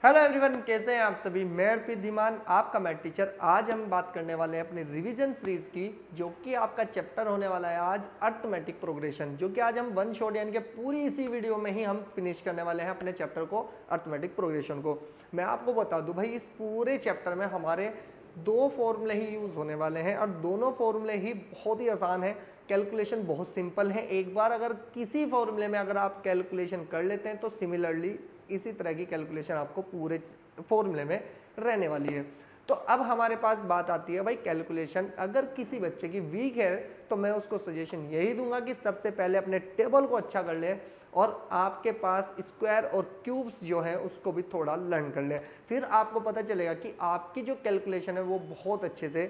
Hello everyone, कैसे हैं आप सभी। मैं अर्पित धीमान, आपका मैथ टीचर। आज हम बात करने वाले हैं अपने रिवीजन सीरीज की, जो कि आपका चैप्टर होने वाला है आज अर्थमेटिक प्रोग्रेशन, जो कि आज हम वन शॉट यानी कि पूरी इसी वीडियो में ही हम फिनिश करने वाले हैं अपने चैप्टर को, अर्थमेटिक प्रोग्रेशन को। मैं आपको बता दूं भाई, इस पूरे चैप्टर में हमारे दो फॉर्मूले ही यूज होने वाले हैं और दोनों फॉर्मूले ही बहुत ही आसान है। कैलकुलेशन बहुत सिंपल है। एक बार अगर किसी फॉर्मूले में अगर आप कैलकुलेशन कर लेते हैं तो सिमिलरली इसी तरह की कैलकुलेशन आपको पूरे फॉर्मूले में रहने वाली है। तो अब हमारे पास बात आती है भाई कैलकुलेशन अगर किसी बच्चे की वीक है तो मैं उसको सजेशन यही दूंगा कि सबसे पहले अपने टेबल को अच्छा कर ले और आपके पास स्क्वायर और क्यूब्स जो है उसको भी थोड़ा लर्न कर ले। फिर आपको पता चलेगा कि आपकी जो कैलकुलेशन है वो बहुत अच्छे से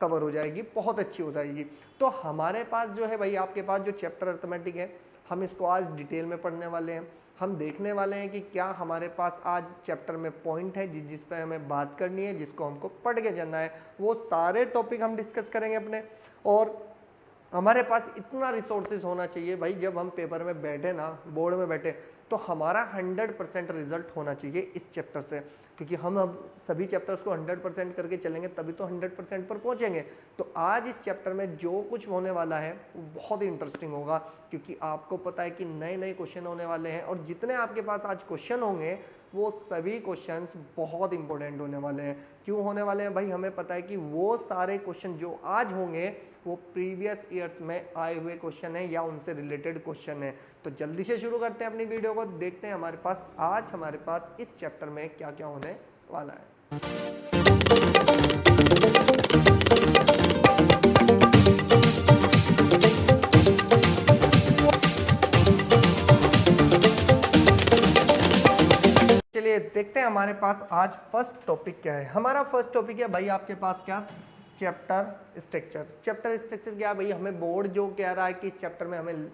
कवर हो जाएगी, बहुत अच्छी हो जाएगी। तो हमारे पास जो है भाई, आपके पास जो चैप्टर अर्थमेटिक है, हम इसको आज डिटेल में पढ़ने वाले हैं। हम देखने वाले हैं कि क्या हमारे पास आज चैप्टर में पॉइंट है जिस पर हमें बात करनी है, जिसको हमको पढ़ के जाना है। वो सारे टॉपिक हम डिस्कस करेंगे अपने। और हमारे पास इतना रिसोर्सेज होना चाहिए भाई, जब हम पेपर में बैठे ना, बोर्ड में बैठे, तो हमारा 100% रिजल्ट होना चाहिए इस चैप्टर से, क्योंकि हम अब सभी चैप्टर्स को 100% करके चलेंगे तभी तो 100% पर पहुंचेंगे। तो आज इस चैप्टर में जो कुछ होने वाला है वो बहुत ही इंटरेस्टिंग होगा, क्योंकि आपको पता है कि नए नए क्वेश्चन होने वाले हैं और जितने आपके पास आज क्वेश्चन होंगे वो सभी क्वेश्चंस बहुत इंपॉर्टेंट होने वाले हैं। क्यों होने वाले हैं भाई, हमें पता है कि वो सारे क्वेश्चन जो आज होंगे वो प्रीवियस ईयर्स में आए हुए क्वेश्चन है या उनसे रिलेटेड क्वेश्चन है। तो जल्दी से शुरू करते हैं अपनी वीडियो को, देखते हैं हमारे पास आज हमारे पास इस चैप्टर में क्या क्या होने वाला है। चलिए देखते हैं हमारे पास आज फर्स्ट टॉपिक क्या है। हमारा फर्स्ट टॉपिक है भाई आपके पास क्या, चैप्टर स्ट्रक्चर। चैप्टर स्ट्रक्चर क्या है भाई, हमें बोर्ड जो कह रहा है कि इस चैप्टर में हमें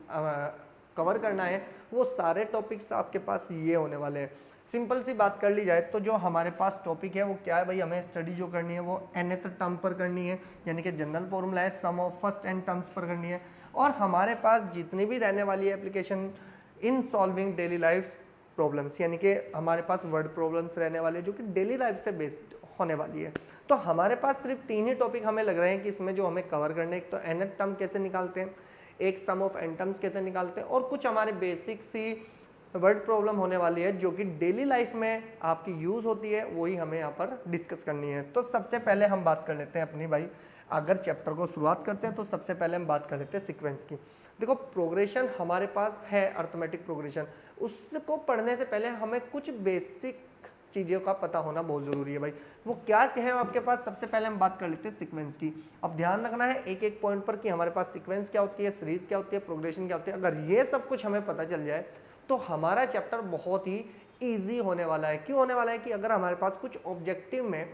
कवर करना है, वो सारे टॉपिक्स आपके पास ये होने वाले हैं। सिंपल सी बात कर ली जाए तो जो हमारे पास टॉपिक है वो क्या है भाई, हमें स्टडी जो करनी है वो nth टर्म पर करनी है, यानी कि जनरल फॉर्मूला है, सम ऑफ फर्स्ट एंड टर्म्स पर करनी है। और हमारे पास जितनी भी रहने वाली है application in solving daily life problems, यानी कि हमारे पास वर्ड प्रॉब्लम्स रहने वाले जो कि डेली लाइफ से बेस्ड होने वाली है। तो हमारे पास सिर्फ 3 ही टॉपिक हमें लग रहे हैं कि इसमें जो हमें कवर करने, एक तो nth टर्म कैसे निकालते हैं, एक सम ऑफ n टर्म्स कैसे निकालते हैं, और कुछ हमारे बेसिक सी वर्ड प्रॉब्लम होने वाली है जो कि डेली लाइफ में आपकी यूज होती है, वही हमें यहाँ पर डिस्कस करनी है। तो सबसे पहले हम बात कर लेते हैं अपनी भाई, अगर चैप्टर को शुरुआत करते हैं तो सबसे पहले हम बात कर लेते हैं सीक्वेंस की। देखो प्रोग्रेशन हमारे पास है, अर्थमेटिक प्रोग्रेशन, उसको पढ़ने से पहले हमें कुछ बेसिक चीज़ों का पता होना बहुत ज़रूरी है भाई। वो क्या है आपके पास, सबसे पहले हम बात कर लेते हैं सीक्वेंस की। अब ध्यान रखना है एक एक पॉइंट पर कि हमारे पास सीक्वेंस क्या होती है, सीरीज क्या होती है, प्रोग्रेशन क्या होती है। अगर ये सब कुछ हमें पता चल जाए तो हमारा चैप्टर बहुत ही ईजी होने वाला है। क्यों होने वाला है कि अगर हमारे पास कुछ ऑब्जेक्टिव में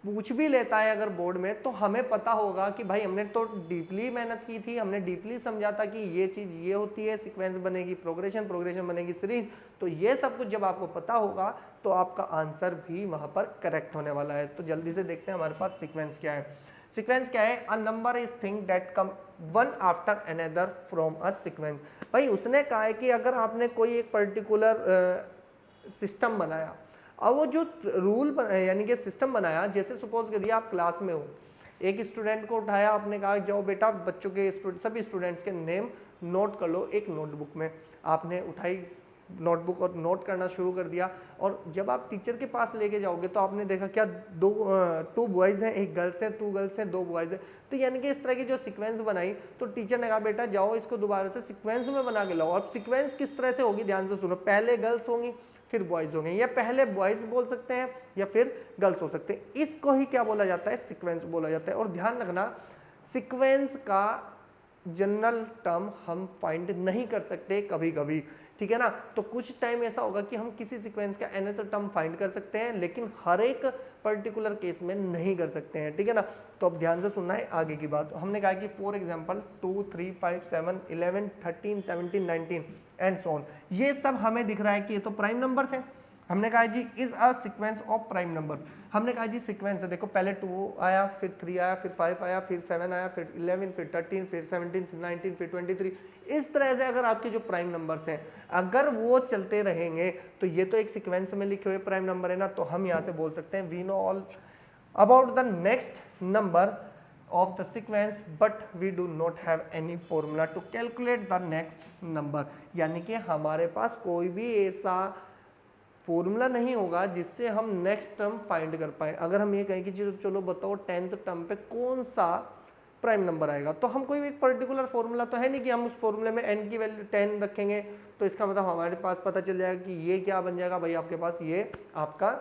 पूछ भी लेता है अगर बोर्ड में, तो हमें पता होगा कि भाई हमने तो डीपली मेहनत की थी, हमने डीपली समझा था कि ये चीज़ ये होती है, सीक्वेंस बनेगी, प्रोग्रेशन बनेगी, सीरीज। तो ये सब कुछ जब आपको पता होगा तो आपका आंसर भी वहाँ पर करेक्ट होने वाला है। तो जल्दी से देखते हैं हमारे पास सीक्वेंस क्या है। सीक्वेंस क्या है, a number is thing that come one after another from a sequence. भाई उसने कहा है कि अगर आपने कोई एक पर्टिकुलर सिस्टम बनाया, अब वो जो रूल यानी कि सिस्टम बनाया, जैसे सपोज करिए आप क्लास में हो, एक स्टूडेंट को उठाया, आपने कहा जाओ बेटा बच्चों के सभी स्टूडेंट्स के नेम नोट कर लो एक नोटबुक में। आपने उठाई नोटबुक और नोट करना शुरू कर दिया, और जब आप टीचर के पास लेके जाओगे तो आपने देखा क्या, 2 बॉयज़ हैं, 1 गर्ल्स है, 2 गर्ल्स हैं, 2 बॉयज़ हैं। तो यानी कि इस तरह की जो सीक्वेंस बनाई, तो टीचर ने कहा बेटा जाओ इसको दोबारा से सीक्वेंस में बना के लाओ। अब सीक्वेंस किस तरह से होगी, ध्यान से सुनो, पहले गर्ल्स होंगी फिर बॉयज होंगे, या पहले बॉयज बोल सकते हैं या फिर गर्ल्स हो सकते हैं। इसको ही क्या बोला जाता है, सीक्वेंस बोला जाता है। और ध्यान रखना, सीक्वेंस का जनरल टर्म हम फाइंड नहीं कर सकते कभी कभी, ठीक है ना। तो कुछ टाइम ऐसा होगा कि हम किसी सीक्वेंस का nth टर्म फाइंड कर सकते हैं, लेकिन हर एक पर्टिकुलर केस में नहीं कर सकते हैं, ठीक है ना। तो अब ध्यान से सुनना है आगे की बात। हमने कहा कि for example 2, 3, 5, 7, 11, 13, 17, 19 and so on, ये सब हमें दिख रहा है कि ये तो प्राइम नंबर्स हैं। हमने कहा G is a sequence of prime numbers, हमने कहा जी सीक्वेंस है, देखो पहले 2 आया, फिर 3 आया, फिर 5 आया, फिर 7 आया, फिर 11, फिर 13, फिर 17, फिर 19, फिर 23। इस तरह से अगर आपके जो प्राइम नंबर्स हैं अगर वो चलते रहेंगे तो ये तो एक सीक्वेंस में लिखे हुए प्राइम नंबर है ना, तो हम यहाँ से बोल सकते हैं we know all about the next number of the sequence but we do not have any formula to calculate the next number, यानी कि हमारे पास कोई भी ऐसा फॉर्मूला नहीं होगा जिससे हम नेक्स्ट टर्म फाइंड कर पाए। अगर हम ये कहें कि चलो बताओ 10th टर्म पे कौन सा प्राइम नंबर आएगा, तो हम कोई एक पर्टिकुलर फॉर्मूला तो है नहीं कि हम उस फॉर्मूले में n की वैल्यू 10 रखेंगे तो इसका मतलब हमारे पास पता चल जाएगा कि ये क्या बन जाएगा भाई, आपके पास ये आपका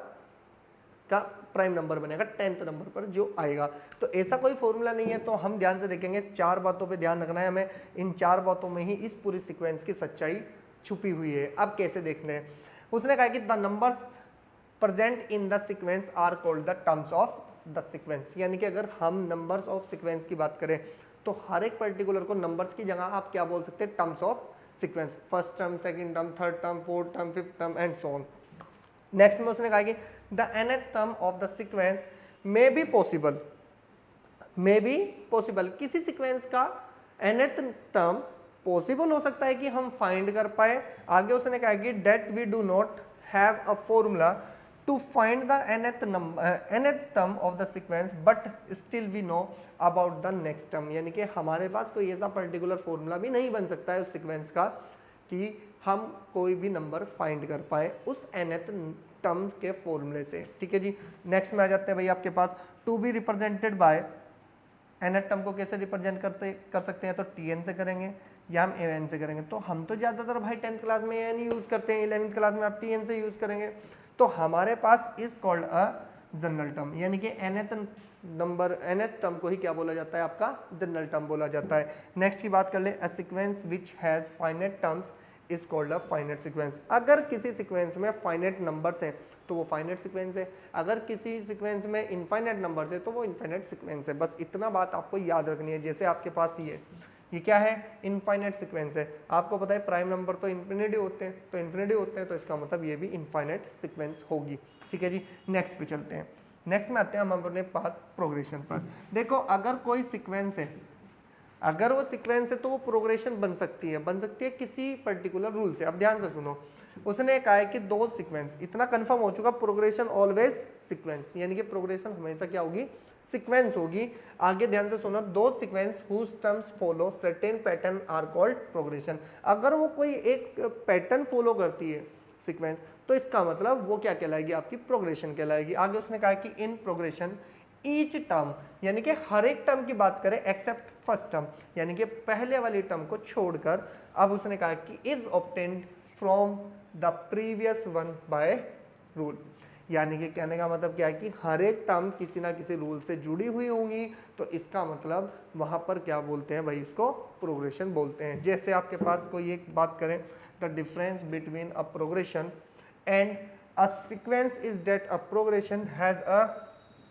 का प्राइम नंबर बनेगा 10th नंबर पर जो आएगा। तो ऐसा कोई फॉर्मूला नहीं है, तो हम ध्यान से देखेंगे, 4 बातों पे ध्यान रखना है हमें, इन 4 बातों में ही इस पूरी सीक्वेंस की सच्चाई छुपी हुई है। अब कैसे देखते हैं, उसने कहा कि the numbers present in the sequence are called the terms of the sequence, यानी कि अगर हम नंबर्स ऑफ सीक्वेंस की बात करें तो हर एक पर्टिकुलर को नंबर्स की जगह आप क्या बोल सकते हैं, terms of sequence, first term, second term, third term, fourth term, fifth term and so on. Next में उसने कहा कि the nth term of the sequence may be possible, किसी सीक्वेंस का nth term पॉसिबल हो सकता है कि हम फाइंड कर पाए। आगे उसने कहा कि that we do not have a formula to find the nth term of the sequence but still we know about the next term, यानी कि हमारे पास कोई ऐसा पर्टिकुलर फॉर्मूला भी नहीं बन सकता है उस सीक्वेंस का कि हम कोई भी नंबर फाइंड कर पाए उस nth टर्म के फॉर्मूले से। ठीक है जी, नेक्स्ट में आ जाते हैं भाई आपके पास to be represented by nth term को कैसे रिप्रेजेंट कर सकते हैं, तो tn से करेंगे या हम an से करेंगे। तो हम तो ज़्यादातर भाई 10th क्लास में an यूज़ करते हैं, 11th क्लास में आप tn से यूज़ करेंगे। तो हमारे पास is called a general term, यानी कि nth टर्म को ही क्या बोला जाता है, आपका जनरल टर्म बोला जाता है। नेक्स्ट की बात कर ले, a sequence which has finite terms is called a finite sequence. अगर किसी सीक्वेंस में फाइनाइट नंबर्स हैं तो वो फाइनाइट सीक्वेंस है, अगर किसी सीक्वेंस में इनफाइनाइट नंबर्स है तो वो इनफाइनाइट सीक्वेंस है। बस इतना बात आपको याद रखनी है। जैसे आपके पास ये क्या है, इनफाइनाइट सीक्वेंस है, आपको पता है प्राइम नंबर तो इन्फिनिटी होते हैं, तो इसका मतलब ये भी इनफाइनाइट सीक्वेंस होगी। ठीक है जी, नेक्स्ट पे चलते हैं। नेक्स्ट में आते हैं हम अपने पाथ प्रोग्रेशन पर। देखो अगर कोई सीक्वेंस है, अगर वो सीक्वेंस है तो वो प्रोग्रेशन बन सकती है किसी पर्टिकुलर रूल से। अब ध्यान से सुनो, उसने कहा है कि दो सीक्वेंस, इतना कंफर्म हो चुका, प्रोग्रेशन ऑलवेज सीक्वेंस, यानी कि प्रोग्रेशन हमेशा क्या होगी, सीक्वेंस होगी। आगे ध्यान से सुनो, दो sequence whose terms follow certain pattern are called progression. अगर वो कोई एक पैटर्न फॉलो करती है सीक्वेंस तो इसका मतलब वो क्या कहलाएगी, आपकी प्रोग्रेशन कहलाएगी। आगे उसने कहा कि इन प्रोग्रेशन ईच टर्म, यानी कि हर एक टर्म की बात करें एक्सेप्ट फर्स्ट टर्म, यानी कि पहले वाली टर्म को छोड़कर, अब उसने कहा कि is obtained from the previous one by rule, यानी कि कहने का मतलब क्या है कि हर एक टर्म किसी ना किसी रूल से जुड़ी हुई होंगी, तो इसका मतलब वहां पर क्या बोलते हैं भाई, इसको प्रोग्रेशन बोलते हैं। जैसे आपके पास कोई एक बात करें, the difference between a progression and a sequence is that a progression has a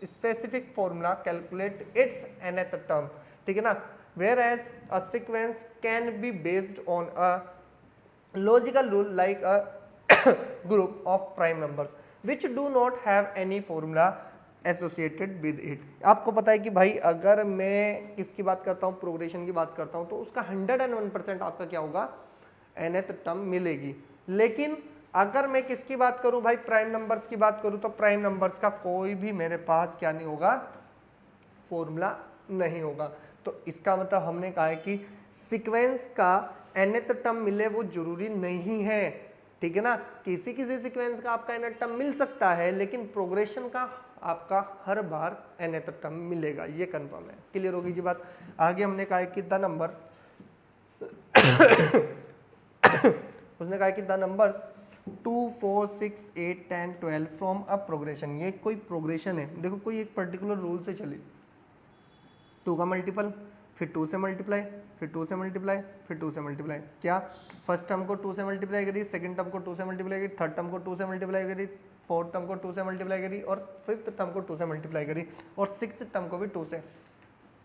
specific formula calculate its nth term, ठीक है ना, whereas a sequence can be based on a logical rule like a group of prime numbers which do not have any formula associated with it। आपको पता है कि भाई अगर मैं किसकी बात करता हूँ, प्रोग्रेशन की बात करता हूँ, तो उसका 101% आपका क्या होगा, nth टर्म मिलेगी। लेकिन अगर मैं किसकी बात करूं भाई, प्राइम नंबर्स की बात करूं, तो प्राइम नंबर्स का कोई भी मेरे पास क्या नहीं होगा, फॉर्मूला नहीं होगा। तो इसका मतलब हमने कहा है कि सीक्वेंस का nth टर्म मिले वो जरूरी नहीं है, ठीक है ना। किसी किसी सीक्वेंस का आपका nth टर्म मिल सकता है, लेकिन प्रोग्रेशन का आपका हर बार nth टर्म मिलेगा, ये कंफर्म है। क्लियर होगी जी बात। आगे हमने कहा है कि द नंबर उसने कहा कि the numbers 2, 4, 6, 8, 10, 12 from a progression, ये कोई प्रोग्रेशन है। देखो कोई एक पर्टिकुलर रूल से चली, 2 का मल्टीपल, फिर 2 से मल्टीप्लाई, फिर 2 से मल्टीप्लाई, फिर 2 से मल्टीप्लाई, क्या फर्स्ट टर्म को 2 से मल्टीप्लाई करी, सेकंड टर्म को 2 से मल्टीप्लाई करी, थर्ड टर्म को 2 से मल्टीप्लाई करी, फोर्थ टर्म को 2 से मल्टीप्लाई करी, और फिफ्थ टर्म को 2 से मल्टीप्लाई करी, और सिक्स्थ टर्म को भी 2 से।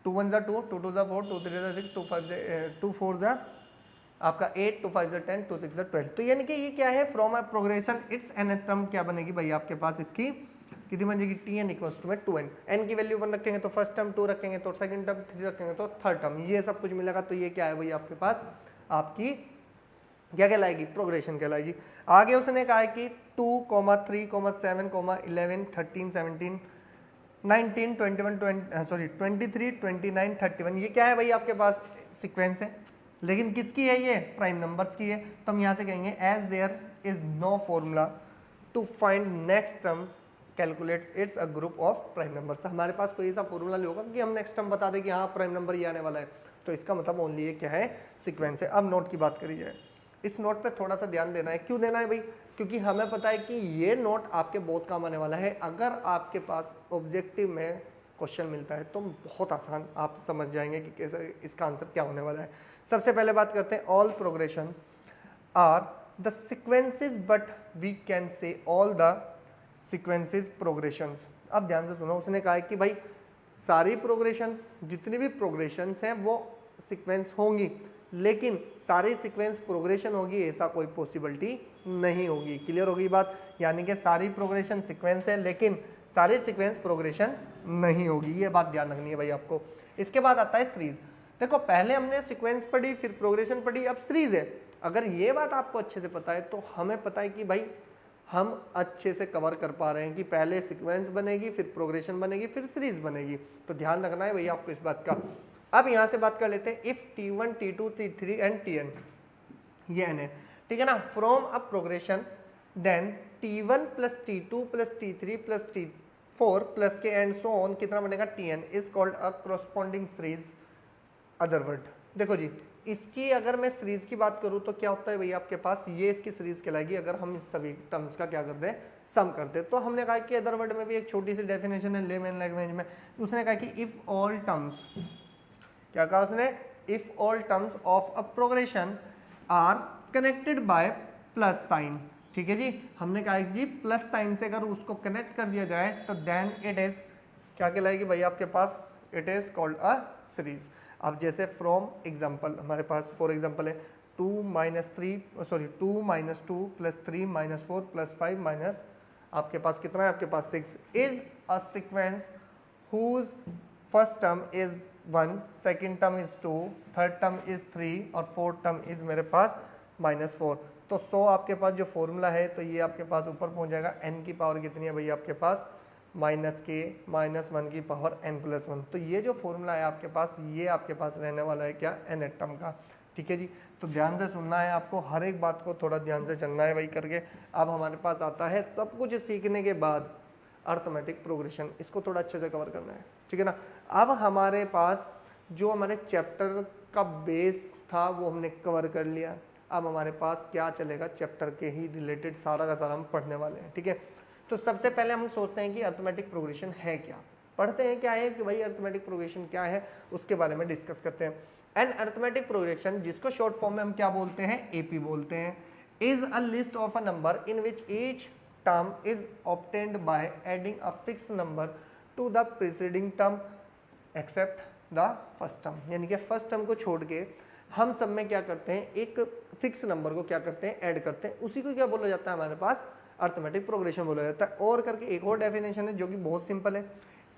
2 1 जा 2, 2 2 जा 4, 2 3 जा 6, 2 5 जा 2 4 जा आपका 8, 2 5 10, 2 6 12। तो यानी कि ये क्या है, from a progression it's nth term क्या बनेगी भाई आपके पास, इसकी कितनी बनेगी, tn इक्वल्स टू में 2n। n की वैल्यू 1 रखेंगे तो फर्स्ट टर्म 2 रखेंगे तो सेकंड टर्म 3 रखेंगे तो थर्ड टर्म, ये सब कुछ मिलेगा। तो ये क्या है भाई आपके पास आपकी क्या कहलाएगी, प्रोग्रेशन कहलाएगी। आगे उसने कहा है कि 2, 3, 7, 11, 13, 17, 19, 21, 23, 29, 31, ये क्या है भाई आपके पास सीक्वेंस है, लेकिन किसकी है, ये प्राइम नंबर्स की है। तो हम यहाँ से कहेंगे as there is no formula to find next term calculates it's a group of prime numbers. हमारे पास कोई ऐसा फॉर्मूला नहीं होगा कि हम नेक्स्ट टर्म बता दें कि हाँ प्राइम नंबर ये आने वाला है, तो इसका मतलब ओनली ये क्या है, सीक्वेंस है। अब नोट की बात करी जाए, इस नोट पे थोड़ा सा ध्यान देना है। क्यों देना है भाई, क्योंकि हमें पता है कि ये नोट आपके बहुत काम आने वाला है। अगर आपके पास ऑब्जेक्टिव में क्वेश्चन मिलता है तो बहुत आसान आप समझ जाएंगे कि कैसे इसका आंसर क्या होने वाला है। सबसे पहले बात करते हैं, all progressions are the sequences but we can say all the sequences progressions. अब ध्यान से सुनो, उसने कहा है कि भाई सारी प्रोग्रेशन, जितनी भी प्रोग्रेशंस हैं वो सीक्वेंस होंगी, लेकिन सारी सीक्वेंस प्रोग्रेशन होगी ऐसा कोई पॉसिबिलिटी नहीं होगी। क्लियर होगी बात, यानी कि सारी प्रोग्रेशन सीक्वेंस है लेकिन सारी सीक्वेंस प्रोग्रेशन नहीं होगी, ये बात ध्यान रखनी है भाई आपको। इसके बाद आता है सीरीज। देखो पहले हमने सीक्वेंस पढ़ी, फिर प्रोग्रेशन पढ़ी, अब सीरीज है। अगर ये बात आपको अच्छे से पता है तो हमें पता है कि भाई हम अच्छे से कवर कर पा रहे हैं कि पहले सीक्वेंस बनेगी, फिर प्रोग्रेशन बनेगी, फिर सीरीज बनेगी। तो ध्यान रखना है भैया आपको इस बात का। अब यहां से बात कर लेते हैं, if T1, T2, T3 and Tn, ये n है, ठीक है ना, from a progression then T1 plus T2 plus T3 plus T4 plus के एंड सो ऑन कितना बनेगा, Tn is called a corresponding series other word. देखो जी, इसकी अगर मैं सीरीज की बात करूं तो क्या होता है भैया आपके पास, ये इसकी सीरीज कहलाएगी अगर हम इस सभी टर्म्स का क्या कर दें, सम करते। तो हमने कहा कि अदर वर्ड में भी एक छोटी सी डेफिनेशन है लेमन लैंग्वेज में। उसने कहा कि इफ ऑल टर्म्स, क्या कहा उसने, if all terms of a progression are connected by plus sign. ठीक है जी, हमने कहा जी प्लस साइन से अगर उसको कनेक्ट कर दिया जाए तो देन इट इज क्या कहलाएगी भाई आपके पास, it is called a series. अब जैसे फ्रॉम एग्जाम्पल हमारे पास फॉर एग्जाम्पल है 2 - 2 प्लस 3 - 4 प्लस 5 माइनस आपके पास कितना है, आपके पास 6 is a sequence whose first term is 1, second term is 2, third term is 3 और फोर्थ टर्म इज मेरे पास -4। तो 100 आपके पास जो फॉर्मूला है तो ये आपके पास ऊपर पहुंच जाएगा, n की पावर कितनी है भैया आपके पास, -k - 1 की पावर n+1। तो ये जो फॉर्मूला है आपके पास, ये आपके पास रहने वाला है क्या, n टर्म का। ठीक है जी, तो ध्यान से सुनना है आपको, हर एक बात को थोड़ा ध्यान से चलना है भाई करके। अब हमारे पास आता है सब कुछ सीखने के बाद अर्थमेटिक प्रोग्रेशन, इसको थोड़ा अच्छे से कवर करना है, ठीक है ना। अब हमारे पास जो हमारे चैप्टर का बेस था वो हमने कवर कर लिया। अब हमारे पास क्या चलेगा, चैप्टर के ही रिलेटेड सारा का सारा हम पढ़ने वाले हैं, ठीक है। तो सबसे पहले हम सोचते हैं कि अर्थमेटिक प्रोग्रेशन है क्या, पढ़ते हैं क्या है कि भाई अर्थमेटिक प्रोग्रेशन क्या है, उसके बारे में डिस्कस करते हैं। एन अर्थमेटिक प्रोग्रेशन, जिसको शॉर्ट फॉर्म में हम क्या बोलते हैं, एपी बोलते हैं, is a list of a number in which each term is obtained by adding a fixed number to the preceding term except the first term। यानी कि फर्स्ट टर्म को छोड़ के हम सब में क्या करते हैं, एक फिक्स नंबर को क्या करते हैं, ऐड करते हैं, उसी को क्या बोला जाता है हमारे पास, अर्थमेटिक प्रोग्रेशन बोला जाता है। और करके एक और डेफिनेशन है जो कि बहुत सिंपल है,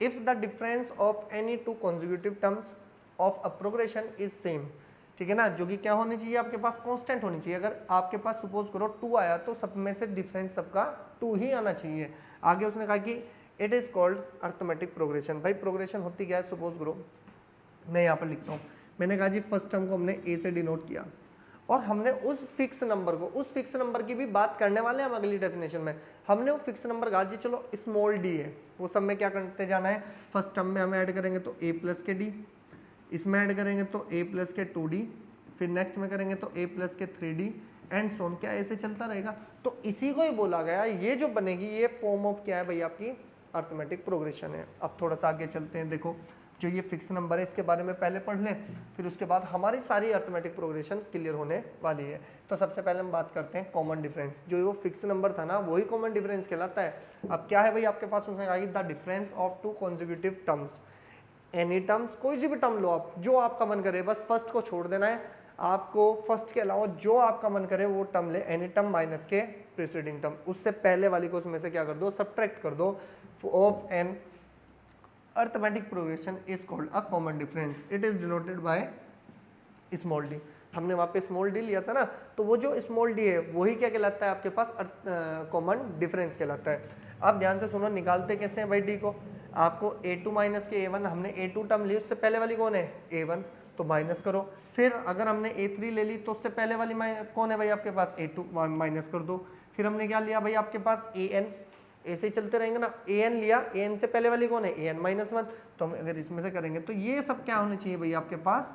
if the difference of any two consecutive terms of a progression is same, ठीक है ना, जो कि क्या होनी चाहिए आपके पास, कांस्टेंट होनी चाहिए। अगर आपके पास सपोज करो 2 आया तो सब में से डिफरेंस सबका 2 ही आना चाहिए। आगे उसने कहा कि it is called arithmetic progression. भाई प्रोग्रेशन होती क्या है, सपोज करो मैं यहाँ पर लिखता हूँ, मैंने कहा जी फर्स्ट टर्म को हमने ए से डिनोट किया और हमने उस फिक्स नंबर को, उस फिक्स नंबर की भी बात करने वाले हैं हम अगली डेफिनेशन में। हमने वो फिक्स नंबर कहा जी चलो स्मॉल डी है, वो सब में क्या करते जाना है, फर्स्ट टर्म में हम ऐड करेंगे तो a प्लस के डी, इसमें ऐड करेंगे तो a प्लस के 2d, फिर नेक्स्ट में करेंगे तो a प्लस के 3d एंड सोन, क्या ऐसे चलता रहेगा। तो इसी को ही बोला गया, ये जो बनेगी ये फॉर्म ऑफ क्या है भाई आपकी अर्थमेटिक प्रोग्रेशन है। अब थोड़ा सा आगे चलते हैं, देखो जो ये फिक्स नंबर है इसके बारे में पहले पढ़ लें, फिर उसके बाद हमारी सारी अर्थमेटिक प्रोग्रेशन क्लियर होने वाली है। तो सबसे पहले हम बात करते हैं कॉमन डिफरेंस, जो वो फिक्स नंबर था ना वही कॉमन डिफरेंस कहलाता है। अब क्या है भाई आपके पास, उसने कहा कि the difference of 2 consecutive terms, any terms, कोई सी भी टर्म लो आप, जो आपका मन करे, बस फर्स्ट को छोड़ देना है, आपको फर्स्ट के अलावा जो आपका मन करे वो टर्म ले, एनी टर्म माइनस के प्रीसीडिंग टर्म, उससे पहले वाली को उसमें से क्या कर दो, सब्ट्रैक्ट कर दो। Of an arithmetic progression is called a common difference, it is denoted by small d. हमने वहाँ पे स्मॉल डी लिया था ना, तो वो जो स्मॉल डी है वही क्या कहलाता है आपके पास, कॉमन डिफरेंस कहलाता है। अब ध्यान से सुनो, निकालते कैसे हैं भाई डी को, आपको a2 माइनस के a1, हमने a2 टर्म ली, उससे पहले वाली कौन है a1, तो माइनस करो। फिर अगर हमने a3 ले ली तो उससे पहले वाली कौन है भाई आपके पास a2, माइनस कर दो। फिर हमने क्या लिया भाई आपके पास an, ऐसे ही चलते रहेंगे ना, an लिया, an से पहले वाली कौन है an माइनस 1, तो हम अगर इसमें से करेंगे तो ये सब क्या होने चाहिए भाई आपके पास,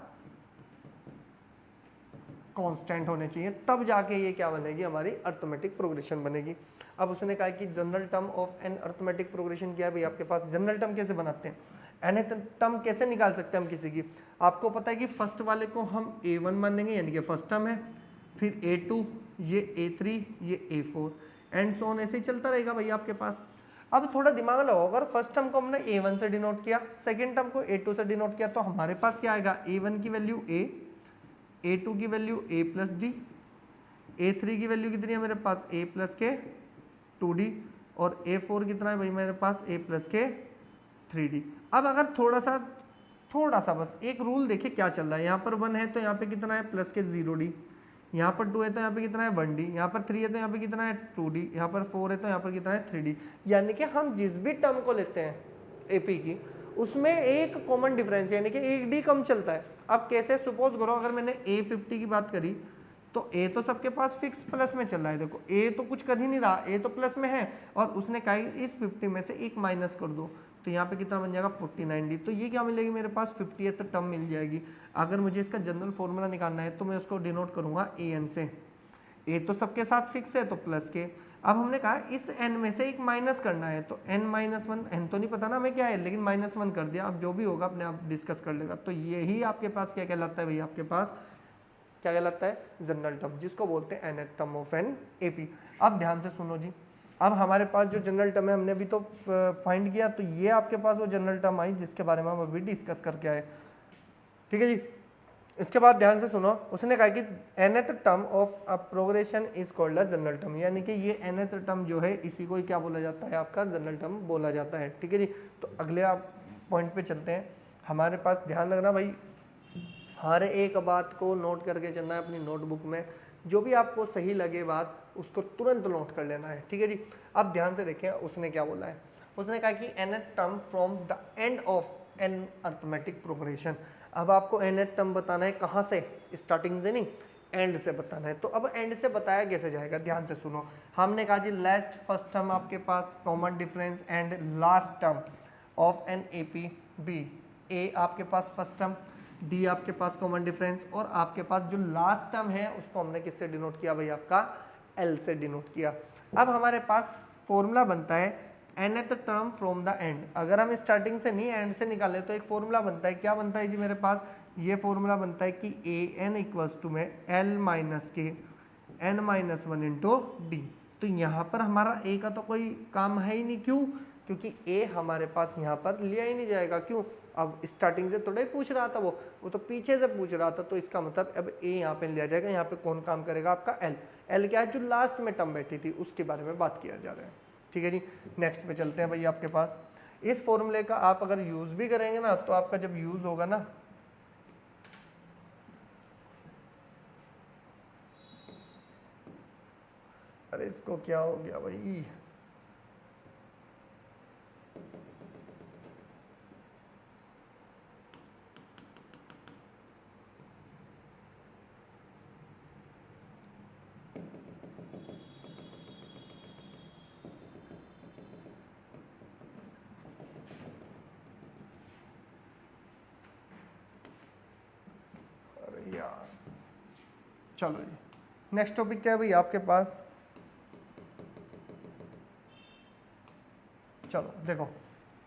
कांस्टेंट होने चाहिए, तब जाके ये क्या बनेगी, हमारी अर्थमेटिक प्रोग्रेशन बनेगी। अब उसने कहा कि general term of an arithmetic progression क्या है भाई आपके पास, जनरल टर्म कैसे बनाते हैं, nth टर्म कैसे निकाल सकते हैं हम किसी की, आपको पता है कि फर्स्ट वाले को हम a1 मानेंगे यानी कि फर्स्ट टर्म है, फिर a2, ये a3, ये a4 एंड सो ऑन, ऐसे ही चलता रहेगा भाई आपके पास। अब थोड़ा दिमाग लगाओ, अगर फर्स्ट टर्म को हमने a1 से डिनोट किया, सेकेंड टर्म को a2 से डिनोट किया, तो हमारे पास क्या आएगा, a1 की वैल्यू a, a2 की value a plus D, a3 की वैल्यू कितनी है मेरे पास a प्लस के 2d, और a4 कितना है भाई मेरे पास a प्लस के 3d। अब अगर थोड़ा सा बस एक रूल देखिए क्या चल रहा है, यहाँ पर 1 है तो यहाँ पे कितना है प्लस के 0d, यहाँ पर 2 है तो यहाँ पे कितना है 1d, यहाँ पर 3 है तो यहाँ पे कितना है 2d, यहाँ पर 4 है तो यहाँ पर कितना है 3d। यानी कि हम जिस भी टर्म को लेते हैं एपी की, उसमें एक कॉमन डिफरेंस यानी कि एक डी कम चलता है। अब कैसे, सपोज करो अगर मैंने a50 की बात करी तो a तो सबके पास फिक्स प्लस में चल रहा है, देखो a तो कुछ कर ही नहीं रहा, a तो प्लस में है, और उसने कहा इस 50 में से एक माइनस कर दो, तो यहाँ पे कितना बन जाएगा 49d, तो ये क्या मिलेगी मेरे पास 50th टर्म मिल जाएगी। अगर मुझे इसका जनरल फॉर्मूला निकालना है तो मैं उसको डिनोट करूंगा an से, a तो सबके साथ फिक्स है तो प्लस के। अब हमने कहा इस n में से एक माइनस करना है, तो n माइनस 1, n तो नहीं पता ना हमें क्या है, लेकिन माइनस 1 कर दिया, अब जो भी होगा अपने आप डिस्कस कर लेगा। तो यही आपके पास क्या कहलाता है भाई, आपके पास क्या कहलाता है, जनरल टर्म, जिसको बोलते हैं nth term of an AP. अब ध्यान से सुनो जी, अब हमारे पास जो जनरल टर्म है हमने अभी तो फाइंड किया, तो ये आपके पास वो जनरल टर्म आई जिसके बारे में हम अभी डिस्कस करके आए, ठीक है जी। इसके बाद ध्यान से सुनो, उसने कहा कि nth term of a progression is called a general term, यानी कि ये nth टर्म जो है इसी को क्या बोला जाता है, आपका जनरल टर्म बोला जाता है, ठीक है जी। तो अगले आप पॉइंट पे चलते हैं। हमारे पास ध्यान रखना भाई, हर एक बात को नोट करके चलना है अपनी नोटबुक में, जो भी आपको सही लगे बात उसको तुरंत नोट कर लेना है, ठीक है जी। अब ध्यान से देखें उसने क्या बोला है, उसने कहा कि nth term from the end of an arithmetic progression. अब आपको nth टर्म बताना है, कहाँ से, स्टार्टिंग से नहीं, एंड से बताना है। तो अब एंड से बताया कैसे जाएगा, ध्यान से सुनो। हमने कहा जी लास्ट फर्स्ट टर्म आपके पास common difference and last term of an AP be, a आपके पास फर्स्ट टर्म, डी आपके पास कॉमन डिफरेंस, और आपके पास जो लास्ट टर्म है उसको हमने किससे डिनोट किया भाई, आपका एल से डिनोट किया। अब हमारे पास फॉर्मूला बनता है nth term from the and. अगर हम स्टार्टिंग से नहीं एंड से निकाले तो एक फॉर्मूला बनता है, क्या बनता है जी मेरे पास, ये फॉर्मूला बनता है कि ए एन इक्वल्स टू में एल माइनस के एन माइनस 1 इंटू डी। तो यहाँ पर हमारा ए का तो कोई काम है ही नहीं, क्यों, क्योंकि ए हमारे पास यहाँ पर लिया ही नहीं जाएगा, क्यों, अब स्टार्टिंग से थोड़ा ही पूछ रहा था, वो तो पीछे से पूछ रहा था, तो इसका मतलब अब ए यहाँ पे लिया जाएगा। यहाँ पे कौन काम करेगा, आपका एल। एल क्या है, जो लास्ट में टर्म बैठी थी उसके बारे में बात किया जा रहा है, ठीक है जी। नेक्स्ट पे चलते हैं भाई, आपके पास इस फॉर्मूले का आप अगर यूज भी करेंगे ना, तो आपका जब यूज होगा ना, अरे इसको क्या हो गया भाई, यार चलो जी। नेक्स्ट टॉपिक क्या है भाई आपके पास, चलो देखो,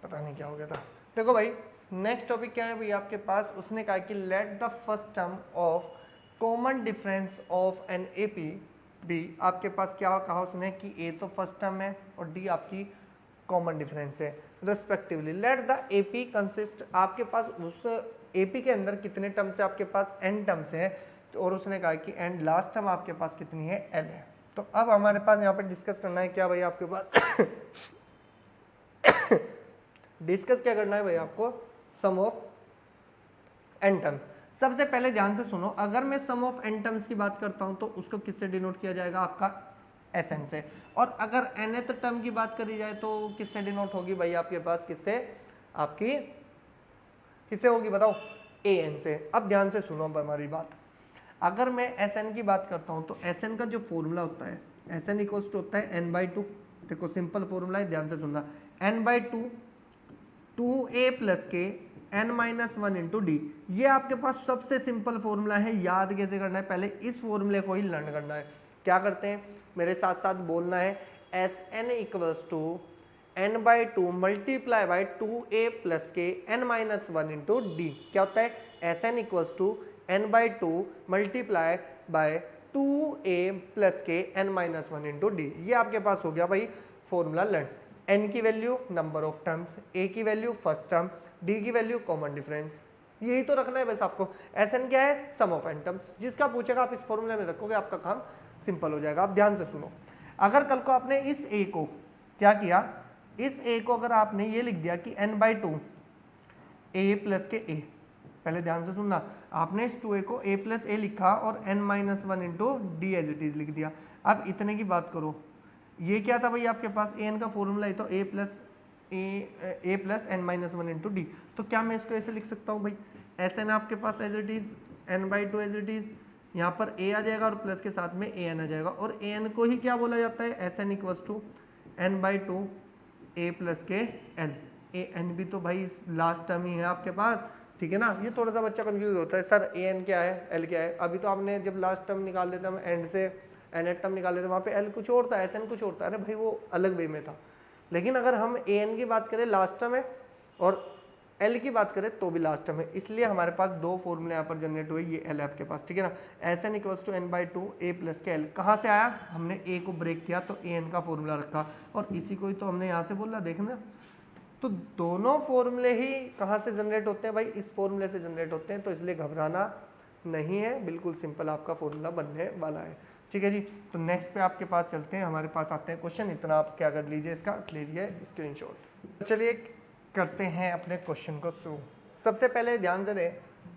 पता नहीं क्या हो गया था। देखो भाई नेक्स्ट टॉपिक क्या है भाई आपके पास, उसने कहा कि let the first term of common difference of an A P B. आपके पास क्या कहा उसने कि ए तो फर्स्ट टर्म है और डी आपकी कॉमन डिफरेंस है respectively. Let the A P consist, आपके पास उस ए पी के अंदर कितने टर्म्स है, आपके पास एन टर्म्स है, और उसने कहा कि एंड लास्ट टर्म आपके पास कितनी है, एल है। तो अब हमारे पास यहाँ पे डिस्कस करना है क्या भाई आपके पास डिस्कस क्या करना है भाई आपको, सम ऑफ एन टर्म। सबसे पहले ध्यान से सुनो, अगर मैं सम ऑफ एन टर्म्स की बात करता हूं तो उसको किससे डिनोट किया जाएगा, आपका एसएन से। और अगर nth टर्म की बात करी जाए तो किससे डिनोट होगी भाई आपके पास, किससे, आपकी किससे होगी बताओ, एन से। अब ध्यान से सुनो हमारी बात, अगर मैं एसएन की बात करता हूं तो एसएन का जो फॉर्मूला होता है, एसएन इक्वल्स टू होता है n/2। देखो सिंपल फॉर्मूला है, ध्यान से सुनना, n/2 2a प्लस के n-1 इंटू डी। ये आपके पास सबसे सिंपल फॉर्मूला है। याद कैसे करना है, पहले इस फॉर्मूले को ही लर्न करना है। क्या करते हैं, मेरे साथ साथ बोलना है, S N equals to n/2 multiply by 2a plus के n-1 इंटू डी। क्या होता है, S N equals to n/2 multiply by 2a plus के n-1 इंटू डी। ये आपके पास हो गया भाई फॉर्मूला लर्न। n की value number of terms, a की वैल्यू फर्स्ट टर्म, d की वैल्यू कॉमन डिफरेंस, यही तो रखना है बस आपको। Sn क्या है, सम ऑफ एन टर्म्स। जिसका पूछेगा आप इस फॉर्मूले में रखोगे, आपका काम सिंपल हो जाएगा। आप ध्यान से सुनो, अगर कल को आपने इस a को क्या किया, इस a को अगर आपने ये लिख दिया कि n/2 a प्लस के a, पहले ध्यान से सुनना, आपने इस 2a को a प्लस a लिखा और n-1 into d as it is लिख दिया। अब इतने की बात करो, ये क्या था भाई आपके पास, an का फॉर्मूला है तो a plus n-1 into d. तो क्या मैं इसको ऐसे लिख सकता हूँ भाई, Sn आपके पास as it is, n/2 as it is, यहाँ पर a आ जाएगा और प्लस के साथ में an आ जाएगा, और an को ही क्या बोला जाता है, Sn equals to n/2 a plus के l। an भी तो भाई लास्ट टर्म ही है आपके पास, ठीक है ना। ये थोड़ा सा बच्चा कंफ्यूज होता है, सर an क्या है, l क्या है। अभी तो आपने जब लास्ट टर्म निकाल लेते हम एंड से nth टर्म निकाल लेते, वहाँ पे l कुछ और था, Sn कुछ और था, अरे भाई वो अलग वे में था। लेकिन अगर हम an की बात करें लास्ट टर्म है, और l की बात करें तो भी लास्ट टर्म है, इसलिए हमारे पास दो फॉर्मूले यहाँ पर जनरेट हुए, ये l आपके पास, ठीक है ना। Sn equals to n/2 a plus के l, कहाँ से आया, हमने a को ब्रेक किया तो an का फॉर्मूला रखा, और इसी को ही तो हमने यहाँ से बोला, देखना। तो दोनों फॉर्मूले ही कहाँ से जनरेट होते हैं भाई, इस फॉर्मूले से जनरेट होते हैं, तो इसलिए घबराना नहीं है, बिल्कुल सिंपल आपका फॉर्मूला बनने वाला है, ठीक है जी। तो नेक्स्ट पे आपके पास चलते हैं, हमारे पास आते हैं क्वेश्चन। इतना आप क्या कर लीजिए, इसका ले लीजिए स्क्रीनशॉट। चलिए करते हैं अपने क्वेश्चन को शुरू। सबसे पहले ध्यान से दें,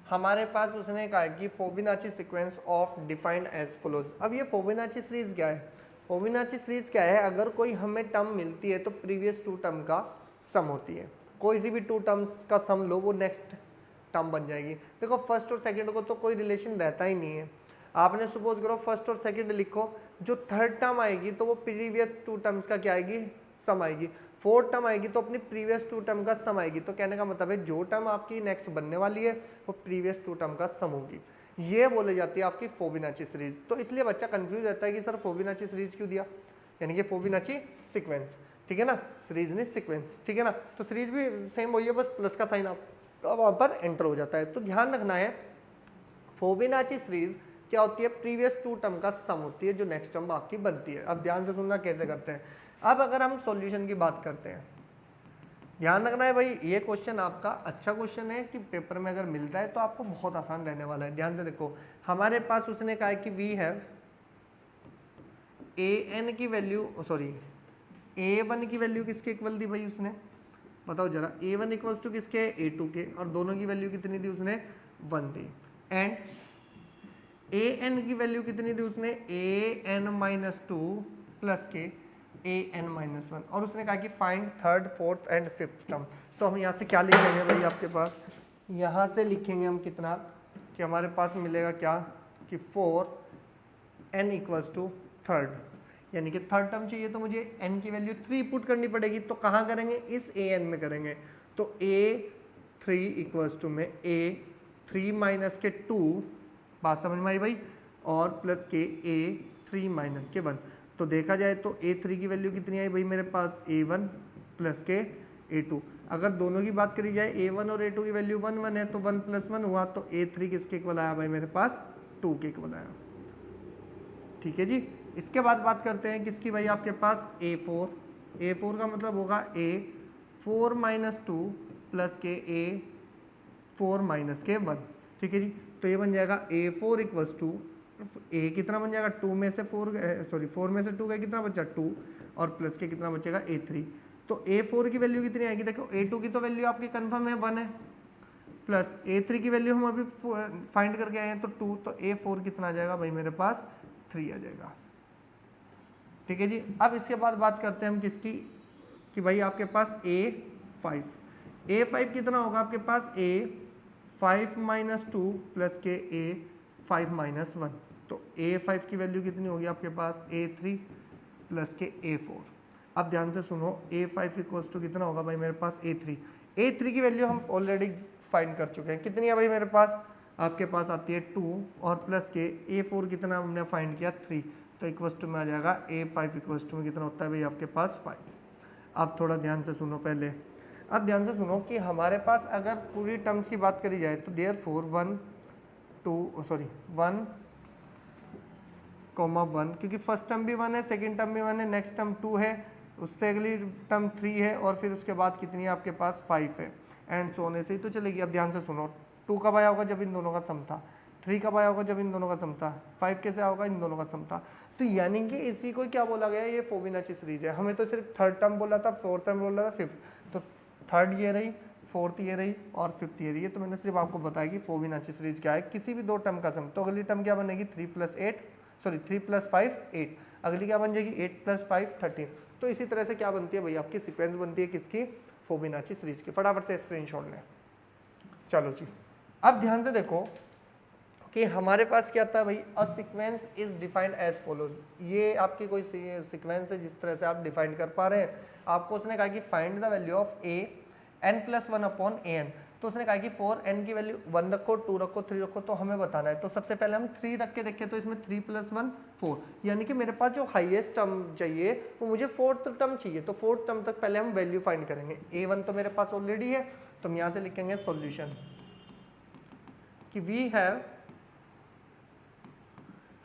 हमारे पास उसने कहा कि Fibonacci sequence of defined as follows. अब ये फिबोनाची सीरीज क्या है, फिबोनाची सीरीज क्या है, अगर कोई हमें टर्म मिलती है तो प्रीवियस टू टर्म का सम होती है। कोई सी भी टू टर्म्स का सम लो, वो नेक्स्ट टर्म बन जाएगी। देखो फर्स्ट और सेकंड को तो कोई रिलेशन रहता ही नहीं है। आपने सपोज करो फर्स्ट और सेकंड लिखो, जो थर्ड टर्म आएगी तो वो प्रीवियस टू टर्म्स का क्या आएगी, सम आएगी। फोर्थ टर्म आएगी तो अपनी प्रीवियस टू टर्म का सम आएगी। तो कहने का मतलब है जो टर्म आपकी नेक्स्ट बनने वाली है वो प्रीवियस टू टर्म का सम होगी। ये बोले जाती है आपकी फिबोनाची सीरीज। तो इसलिए बच्चा कंफ्यूज रहता है कि सर फिबोनाची सीरीज क्यों दिया, यानी कि फिबोनाची सीक्वेंस, ठीक है ना, सीरीज नहीं सीक्वेंस, ठीक है ना। तो सीरीज भी सेम वही है, बस प्लस का साइन आप वहां पर एंटर हो जाता है। तो ध्यान रखना है, फिबोनाची सीरीज क्या होती है, प्रीवियस टू टर्म का सम होती है जो नेक्स्ट टर्म आपकी बनती है। अब ध्यान से सुनना कैसे करते हैं। अब अगर हम सॉल्यूशन की बात करते हैं, ध्यान रखना है भाई, ये क्वेश्चन आपका अच्छा क्वेश्चन है कि पेपर में अगर मिलता है तो आपको बहुत आसान रहने वाला है। ध्यान से देखो, हमारे पास उसने कहा है कि वी हैव an की वैल्यू, सॉरी a1 की वैल्यू किसके इक्वल दी भाई उसने, बताओ जरा। a1 इक्वल्स टू किसके, a2 के, और दोनों की वैल्यू कितनी दी उसने, 1 दी। एंड an की वैल्यू कितनी दी उसने, an-2 प्लस के an-1, और उसने कहा कि find third fourth and fifth term. तो हम यहाँ से क्या लिखेंगे भाई आपके पास, यहाँ से लिखेंगे हम कितना, कि हमारे पास मिलेगा क्या, कि 4n इक्वल्स टू थर्ड, यानी कि थर्ड टर्म चाहिए तो मुझे n की वैल्यू 3 पुट करनी पड़ेगी। तो कहाँ करेंगे, इस an में करेंगे। तो a3 इक्वल्स टू में a3 माइनस के 2, बात समझ में आई भाई, और प्लस के a3 माइनस के 1। तो देखा जाए तो a3 की वैल्यू कितनी आई भाई मेरे पास, a1 प्लस के a2। अगर दोनों की बात करी जाए, a1 और a2 की वैल्यू 1 1 है, तो 1 + 1 हुआ, तो a3 किसके इक्वल आया भाई मेरे पास, 2 के इक्वल आया, ठीक है जी। इसके बाद बात करते हैं किसकी भाई, आपके पास a4 का मतलब होगा a4 - 2 प्लस के a4 - के 1, ठीक है जी। तो ये बन जाएगा A4 इक्वल्स टू ए कितना बन जाएगा 2 में से 4 में से 2 का कितना बचा 2 और प्लस के कितना बचेगा A3। तो A4 की वैल्यू कितनी आएगी, देखो A2 की तो वैल्यू आपकी कंफर्म है 1 है, प्लस A3 की वैल्यू हम अभी फाइंड करके आए हैं तो 2, तो A4 कितना आ जाएगा भाई मेरे पास 3 आ जाएगा। ठीक है जी। अब इसके बाद बात करते हैं हम किसकी, कि भाई आपके पास A5 कितना होगा आपके पास A5 माइनस 2 प्लस के A5 माइनस 1, तो A5 की वैल्यू कितनी होगी आपके पास A3 प्लस के A4। अब ध्यान से सुनो, A5 इक्वल्स टू कितना होगा भाई मेरे पास A3 की वैल्यू हम ऑलरेडी फाइंड कर चुके हैं, कितनी है भाई मेरे पास, आपके पास आती है 2 और प्लस के A4 कितना हमने फाइंड किया 3, तो इक्वल्स टू में आ जाएगा A5 इक्वल्स टू में कितना होता है भाई आपके पास 5। अब थोड़ा ध्यान से सुनो पहले, अब ध्यान से सुनो कि हमारे पास अगर पूरी टर्म्स की बात करी जाए तो देयरफॉर 1 कॉमा 1, क्योंकि फर्स्ट टर्म भी 1 है, सेकंड टर्म भी 1 है, नेक्स्ट टर्म 2 है, उससे अगली टर्म 3 है और फिर उसके बाद कितनी है आपके पास 5 है, एंड सो होने से ही तो चलेगी। अब ध्यान से सुनो, 2 कब आया होगा जब इन दोनों का सम था, 3 कब आया होगा जब इन दोनों का सम था, 5 कैसे आया होगा इन दोनों का सम था। तो यानी कि इसी को क्या बोला गया, ये फिबोनाची सीरीज है। हमें तो सिर्फ थर्ड टर्म बोला था, फोर्थ टर्म बोला था, फिफ्थ, तो थर्ड ये रही, फोर्थ ये रही और फिफ्थ ये रही है। तो मैंने सिर्फ आपको बताया कि फिबोनाची सीरीज क्या है, किसी भी 2 टर्म का सम। तो अगली टर्म क्या बनेगी 3 + 5 8, अगली क्या बन जाएगी 8 + 5 13। तो इसी तरह से क्या बनती है भाई आपकी सीक्वेंस बनती है किसकी, फिबोनाची सीरीज की। फटाफट से स्क्रीनशॉट लें। चलो जी, अब ध्यान से देखो कि हमारे पास क्या था भाई, a sequence is defined as follows. ये आपकी कोई सीक्वेंस है जिस तरह से आप डिफाइन कर पा रहे हैं। आपको उसने कहा कि find the value of n + 1 upon an, तो उसने कहा कि फॉर n की वैल्यू 1 रखो, 2 रखो, 3 रखो, तो हमें बताना है। तो सबसे पहले हम 3 रख के देखें, तो इसमें 3 + 1 4, यानी कि मेरे पास जो हाईएस्ट टर्म चाहिए वो मुझे फोर्थ टर्म चाहिए। तो फोर्थ टर्म तक पहले हम वैल्यू फाइंड करेंगे। a1 तो मेरे पास ऑलरेडी है, तो हम यहाँ से लिखेंगे सॉल्यूशन कि वी हैव,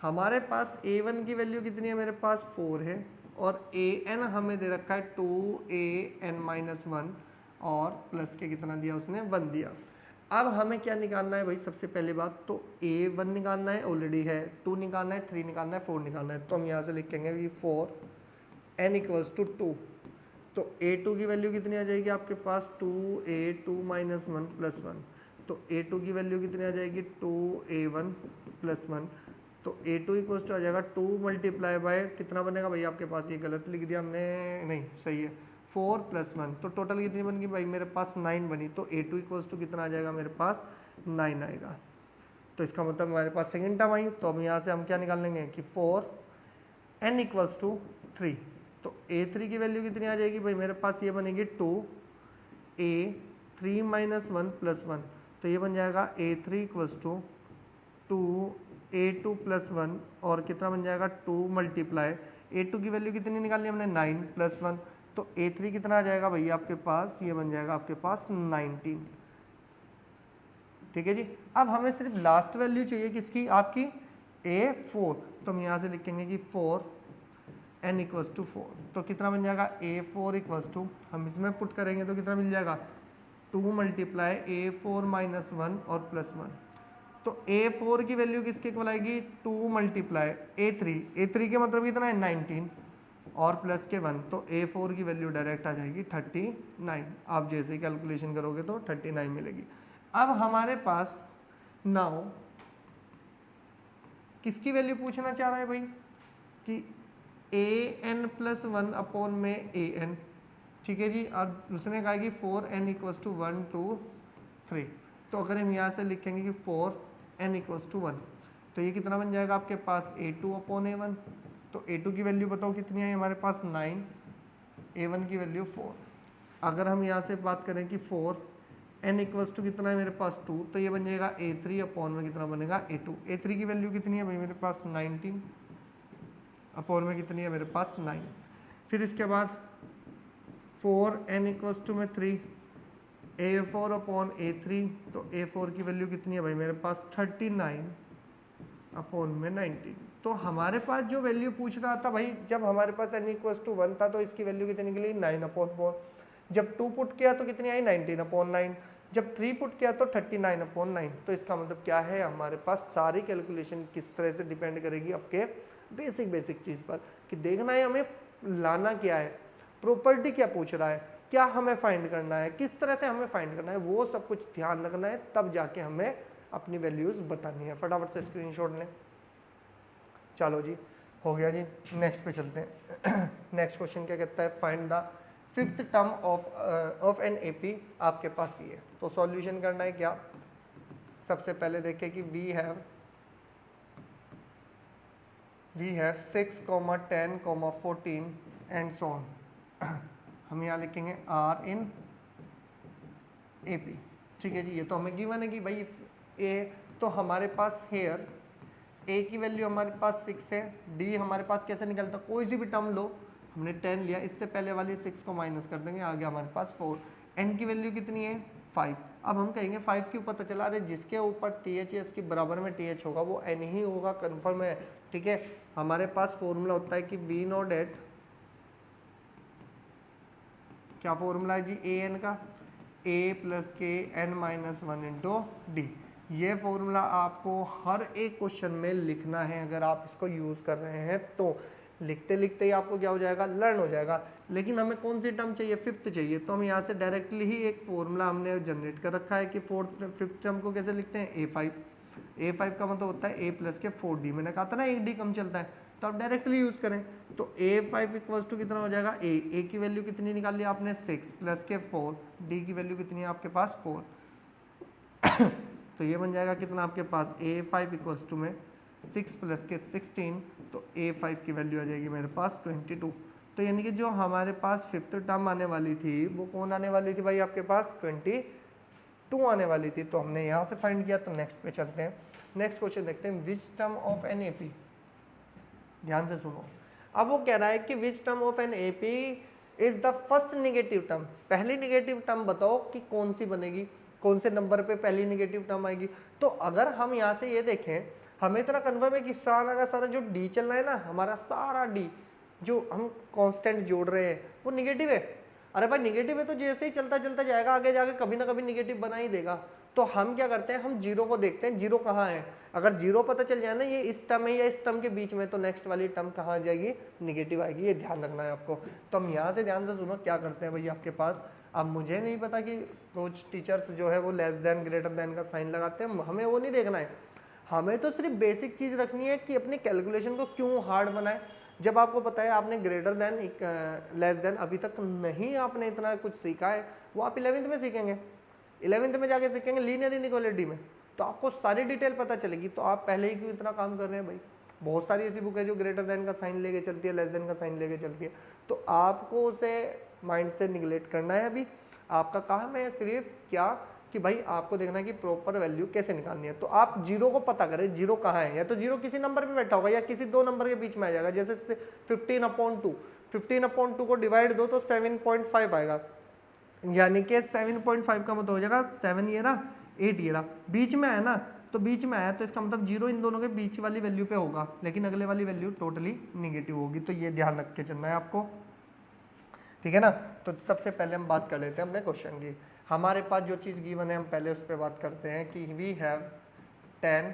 हमारे पास a1 की वैल्यू कितनी है, मेरे पास 4 है, और an हमें दे रखा है 2an-1 और प्लस के कितना दिया उसने 1 दिया। अब हमें क्या निकालना है भाई, सबसे पहली बात तो a1 निकालना है, ऑलरेडी है, 2 निकालना है, 3 निकालना है, 4 निकालना है। तो हम यहाँ से लिखेंगे भी 4n = 2, तो a2 की वैल्यू कितनी आ जाएगी आपके पास 2a2 - 1 + 1, तो a2 की वैल्यू कितनी आ जाएगी 2a1 + 1, तो a2 इक्वल्स टू आ जाएगा 2 × कितना बनेगा भाई आपके पास, ये गलत लिख दिया हमने, नहीं सही है, 4 + 1, तो टोटल कितनी बन गई भाई मेरे पास 9 बनी। तो a2 इक्वल्स टू कितना आ जाएगा मेरे पास 9 आएगा। तो इसका मतलब हमारे पास सेकंड टर्म आई। तो अब यहाँ से हम क्या निकाल लेंगे कि 4n = 3, तो a3 की वैल्यू कितनी आ जाएगी भाई मेरे पास, ये बनेगी 2a3 - 1 + 1, तो ये बन जाएगा a3 = 2a2 + 1 और कितना बन जाएगा 2 × a2 की वैल्यू कितनी निकालनी हमने 9 + 1, तो a3 कितना आ जाएगा भैया आपके पास, ये बन जाएगा आपके पास 19। ठीक है जी। अब हमें सिर्फ लास्ट वैल्यू चाहिए किसकी, आपकी a4, तो हम यहाँ से लिखेंगे कि 4n = 4, तो कितना बन जाएगा a4 = हम इसमें पुट करेंगे तो कितना मिल जाएगा 2 × a4 - 1 और +1, तो a4 की वैल्यू किसके इक्वल आएगी 2 × a3 के मतलब कितना है 19 और प्लस के 1, तो a4 की वैल्यू डायरेक्ट आ जाएगी 39। आप जैसे ही कैलकुलेशन करोगे तो 39 मिलेगी। अब हमारे पास नाउ किसकी वैल्यू पूछना चाह रहा है भाई कि an + 1 अपॉन में an। ठीक है जी। अब उसने कहा कि 4n = 1 2 3, तो अगर हम यहाँ से लिखेंगे कि 4n = 1, तो ये कितना बन जाएगा आपके पास a2 अपॉन a1, तो a2 की वैल्यू बताओ कितनी है हमारे पास 9, a1 की वैल्यू 4। अगर हम यहाँ से बात करें कि 4n = कितना है मेरे पास 2, तो ये बन जाएगा a3 अपॉन में कितना बनेगा a2। a3 की वैल्यू कितनी है भाई मेरे पास 19 अपॉन में कितनी है मेरे पास 9। फिर इसके बाद 4n = में 3, a4 अपॉन a3, तो a4 की वैल्यू कितनी है भाई मेरे पास 39 अपॉन में 19। तो हमारे पास जो वैल्यू पूछ रहा था भाई, जब हमारे पास n = 1 था तो इसकी वैल्यू कितनी निकली 9/4। जब 2 पुट किया तो कितनी आई 19/9, जब 3 पुट किया तो 39/9। तो इसका मतलब क्या है, हमारे पास सारी कैलकुलेशन किस तरह से डिपेंड करेगी आपके बेसिक चीज़ पर, कि देखना है हमें लाना क्या है, प्रॉपर्टी क्या पूछ रहा है, क्या हमें फाइंड करना है, किस तरह से हमें फाइंड करना है, वो सब कुछ ध्यान रखना है, तब जाके हमें अपनी वैल्यूज बतानी है। फटाफट से स्क्रीनशॉट लें। चलो जी, हो गया जी, नेक्स्ट पे चलते हैं। नेक्स्ट क्वेश्चन क्या कहता है, find the fifth term of an AP. आपके पास ये, तो सॉल्यूशन करना है क्या, सबसे पहले देखें कि we have 6, 10, 14 and so on. हम यहाँ लिखेंगे आर इन एपी, ठीक है जी। ये तो हमें गिवन है कि भाई ए, तो हमारे पास हेयर ए की वैल्यू हमारे पास 6 है, डी हमारे पास कैसे निकलता, कोई सी भी टर्म लो, हमने 10 लिया, इससे पहले वाली 6 को माइनस कर देंगे, आ गया हमारे पास 4। एन की वैल्यू कितनी है 5। अब हम कहेंगे 5 क्यों पता चला, अरे जिसके ऊपर टी एच इसके बराबर में टी एच होगा वो एन ही होगा, कन्फर्म है, ठीक है। हमारे पास फॉर्मूला होता है कि वी नॉट एट, क्या फॉर्मूला है जी ए एन का, ए प्लस के एन माइनस 1 इंटू डी। ये फॉर्मूला आपको हर एक क्वेश्चन में लिखना है, अगर आप इसको यूज़ कर रहे हैं तो लिखते लिखते ही आपको क्या हो जाएगा, लर्न हो जाएगा। लेकिन हमें कौन सी टर्म चाहिए, फिफ्थ चाहिए, तो हम यहाँ से डायरेक्टली ही एक फॉर्मूला हमने जनरेट कर रखा है कि फिफ्थ टर्म को कैसे लिखते हैं, A5 का मतलब होता है A प्लस के 4D। मैंने कहा था ना 1D कम चलता है, तो आप डायरेक्टली यूज़ करें, तो A5 इक्वल्स टू कितना हो जाएगा, A की वैल्यू कितनी निकाल ली आपने 6 प्लस के 4, D की वैल्यू कितनी है आपके पास 4। तो ये बन जाएगा कितना आपके पास, A5 इक्वल्स टू में 6 प्लस के 16, तो A5 की वैल्यू आ जाएगी मेरे पास 22। तो यानी कि जो हमारे पास फिफ्थ टर्म आने वाली थी वो कौन आने वाली थी भाई, आपके पास 22 आने वाली थी। तो हमने यहाँ से फाइंड किया। तो नेक्स्ट पे चलते हैं, नेक्स्ट क्वेश्चन देखते हैं, which term of an AP. ध्यान से सुनो, अब वो कह रहा है कि which term of an AP is the first negative term. पहली नेगेटिव टर्म बताओ कि कौन सी बनेगी, कौन से नंबर पे पहली नेगेटिव टर्म आएगी। तो अगर हम यहाँ से ये देखें, हमें इतना कन्फर्म है कि सारा का सारा जो डी चल रहा है ना, हमारा सारा डी जो हम कांस्टेंट जोड़ रहे हैं वो निगेटिव है। अरे भाई निगेटिव है तो जैसे ही चलता चलता जाएगा आगे जाके कभी ना कभी निगेटिव बना ही देगा। तो हम क्या करते हैं, हम जीरो को देखते हैं, जीरो कहाँ है। अगर जीरो पता चल जाए ना ये इस टर्म है या इस टर्म के बीच में, तो नेक्स्ट वाली टर्म कहाँ आ जाएगी, निगेटिव आएगी। ये ध्यान रखना है आपको। तो हम यहाँ से ध्यान से सुनो क्या करते हैं भैया आपके पास। अब मुझे नहीं पता कि कुछ टीचर्स जो है वो लेस देन ग्रेटर देन का साइन लगाते हैं, हमें वो नहीं देखना है। हमें तो सिर्फ बेसिक चीज़ रखनी है कि अपनी कैलकुलेशन को क्यों हार्ड बनाए। जब आपको पता है आपने ग्रेटर देन लेस देन अभी तक नहीं आपने इतना कुछ सीखा है, वो आप 11th में सीखेंगे, 11th में जाके सीखेंगे लीनियर इनइक्वालिटी में, तो आपको सारी डिटेल पता चलेगी। तो आप पहले ही क्यों इतना काम कर रहे हैं भाई। बहुत सारी ऐसी बुक है जो ग्रेटर देन का साइन लेके चलती है, लेस देन का साइन लेके चलती है, तो आपको उसे माइंड से निगलेक्ट करना है। अभी आपका काम है सिर्फ क्या कि भाई आपको देखना है कि प्रॉपर वैल्यू कैसे निकालनी है। तो आप जीरो को पता करें, जीरो कहाँ है, या तो जीरो किसी नंबर पे बैठा होगा या किसी दो नंबर के बीच में आ जाएगा। जैसे 15/2, 15/2 को डिवाइड दो तो 7.5 आएगा, यानी कि 7.5 का मतलब हो जाएगा 7 ये रहा 8 ये रहा, बीच में है ना, तो बीच में आया तो इसका मतलब जीरो इन दोनों के बीच वाली वैल्यू पे होगा, लेकिन अगले वाली वैल्यू टोटली निगेटिव होगी। तो ये ध्यान रख के चलना है आपको, ठीक है ना। तो सबसे पहले हम बात कर लेते हैं अपने क्वेश्चन की। हमारे पास जो चीज़ गिवन है हम पहले उस पर बात करते हैं कि वी हैव 10,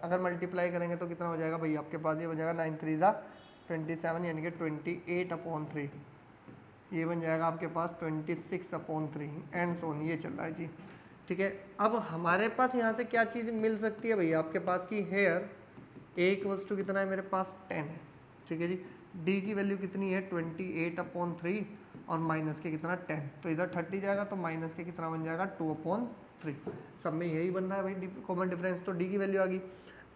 अगर मल्टीप्लाई करेंगे तो कितना हो जाएगा भाई आपके पास, ये बन जाएगा 9 3 27, यानी कि 28/3, ये बन जाएगा आपके पास 26/3 एंड सो ऑन, ये चल रहा है जी, ठीक है। अब हमारे पास यहाँ से क्या चीज़ मिल सकती है भैया आपके पास की, हेयर ए इक्वल्स टू कितना है मेरे पास 10 है, ठीक है जी। डी की वैल्यू कितनी है 28/3 और माइनस के कितना 10, तो इधर 30 जाएगा तो माइनस के कितना बन जाएगा 2/3। सब में यही बन रहा है भाई कॉमन डिफरेंस, तो डी की वैल्यू आ गई।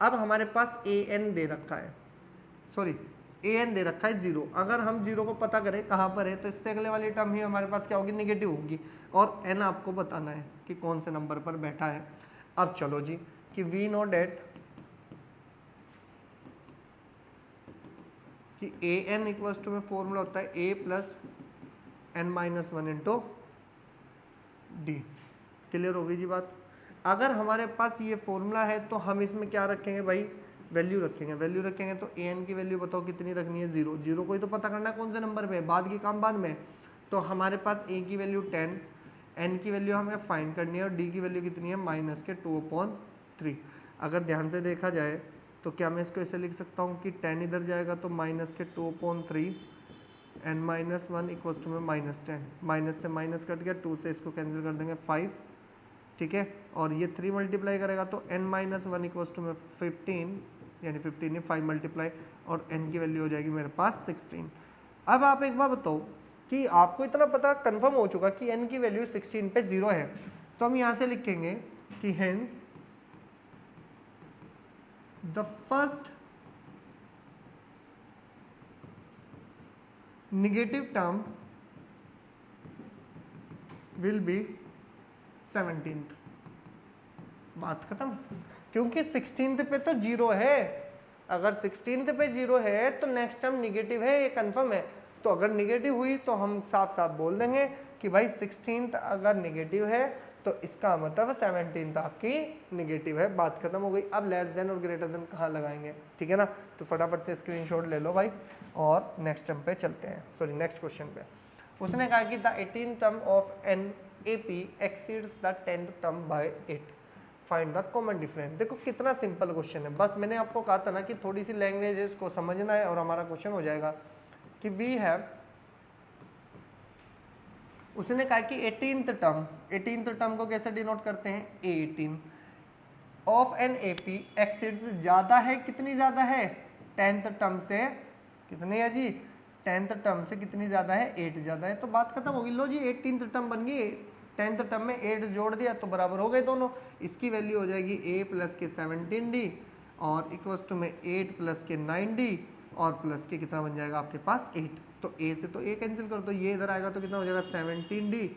अब हमारे पास ए एन दे रखा है, सॉरी ए एन दे रखा है 0। अगर हम 0 को पता करें कहाँ पर है, तो इससे अगले वाली टर्म ही हमारे पास क्या होगी, निगेटिव होगी, और एन आपको बताना है कि कौन से नंबर पर बैठा है। अब चलो जी कि वी नो डेट कि ए एन इक्वल्स टू में फॉर्मूला होता है a plus n-1 into d. Clear हो गई जी बात। अगर हमारे पास ये फॉर्मूला है तो हम इसमें क्या रखेंगे भाई, वैल्यू रखेंगे। वैल्यू रखेंगे तो ए एन की वैल्यू बताओ कितनी रखनी है, 0। 0 को ही तो पता करना है कौन से नंबर पे है, बाद के काम बाद में। तो हमारे पास ए की वैल्यू 10, एन की वैल्यू हमें फाइंड करनी है और डी की वैल्यू कितनी है -2/3। अगर ध्यान से देखा जाए तो क्या मैं इसको ऐसे लिख सकता हूँ कि 10 इधर जाएगा तो -2/3 n - 1 इक्वल्स टू में -10, माइनस से माइनस कट गया, 2 से इसको कैंसिल कर देंगे 5, ठीक है। और ये 3 मल्टीप्लाई करेगा तो n - 1 इक्वल्स टू में 15, यानी 15 नहीं 5 मल्टीप्लाई, और n की वैल्यू हो जाएगी मेरे पास 16। अब आप एक बार बताओ कि आपको इतना पता कंफर्म हो चुका कि n की वैल्यू 16 पे 0 है, तो हम यहाँ से लिखेंगे कि hence the first negative term will be 17th। बात खत्म, क्योंकि 16th पे तो 0 है। अगर 16th पे 0 है तो नेक्स्ट टर्म निगेटिव है, ये कंफर्म है। तो अगर निगेटिव हुई तो हम साफ साफ बोल देंगे कि भाई 16th अगर निगेटिव है तो इसका मतलब 17th आपकी निगेटिव है। बात खत्म हो गई। अब लेस देन और ग्रेटर देन कहाँ लगाएंगे, ठीक है ना। तो फटाफट से स्क्रीनशॉट ले लो भाई और नेक्स्ट टर्म पे चलते हैं, सॉरी नेक्स्ट क्वेश्चन पे। उसने कहा कि the 18th term of an AP exceeds the 10th term by 8, find the common difference. देखो कितना सिंपल क्वेश्चन है, बस मैंने आपको कहा था ना कि थोड़ी सी लैंग्वेज को समझना है और हमारा क्वेश्चन हो जाएगा कि वी हैव, उसने कहा कि 18th टर्म को कैसे डिनोट करते हैं, A18 of an AP exceeds, ज्यादा है, कितनी ज्यादा है 10th टर्म से, कितनी है जी 10th टर्म से कितनी ज्यादा है 8 ज्यादा है। तो बात खत्म होगी। लो जी 18th टर्म बन गई, 10th टर्म में 8 जोड़ दिया तो बराबर हो गए दोनों। इसकी वैल्यू हो जाएगी a प्लस के 17d और इक्वल्स टू में 8 प्लस के 9d और प्लस के कितना बन जाएगा आपके पास 8। तो a से तो a कैंसिल कर दो, ये इधर आएगा तो कितना हो जाएगा 17d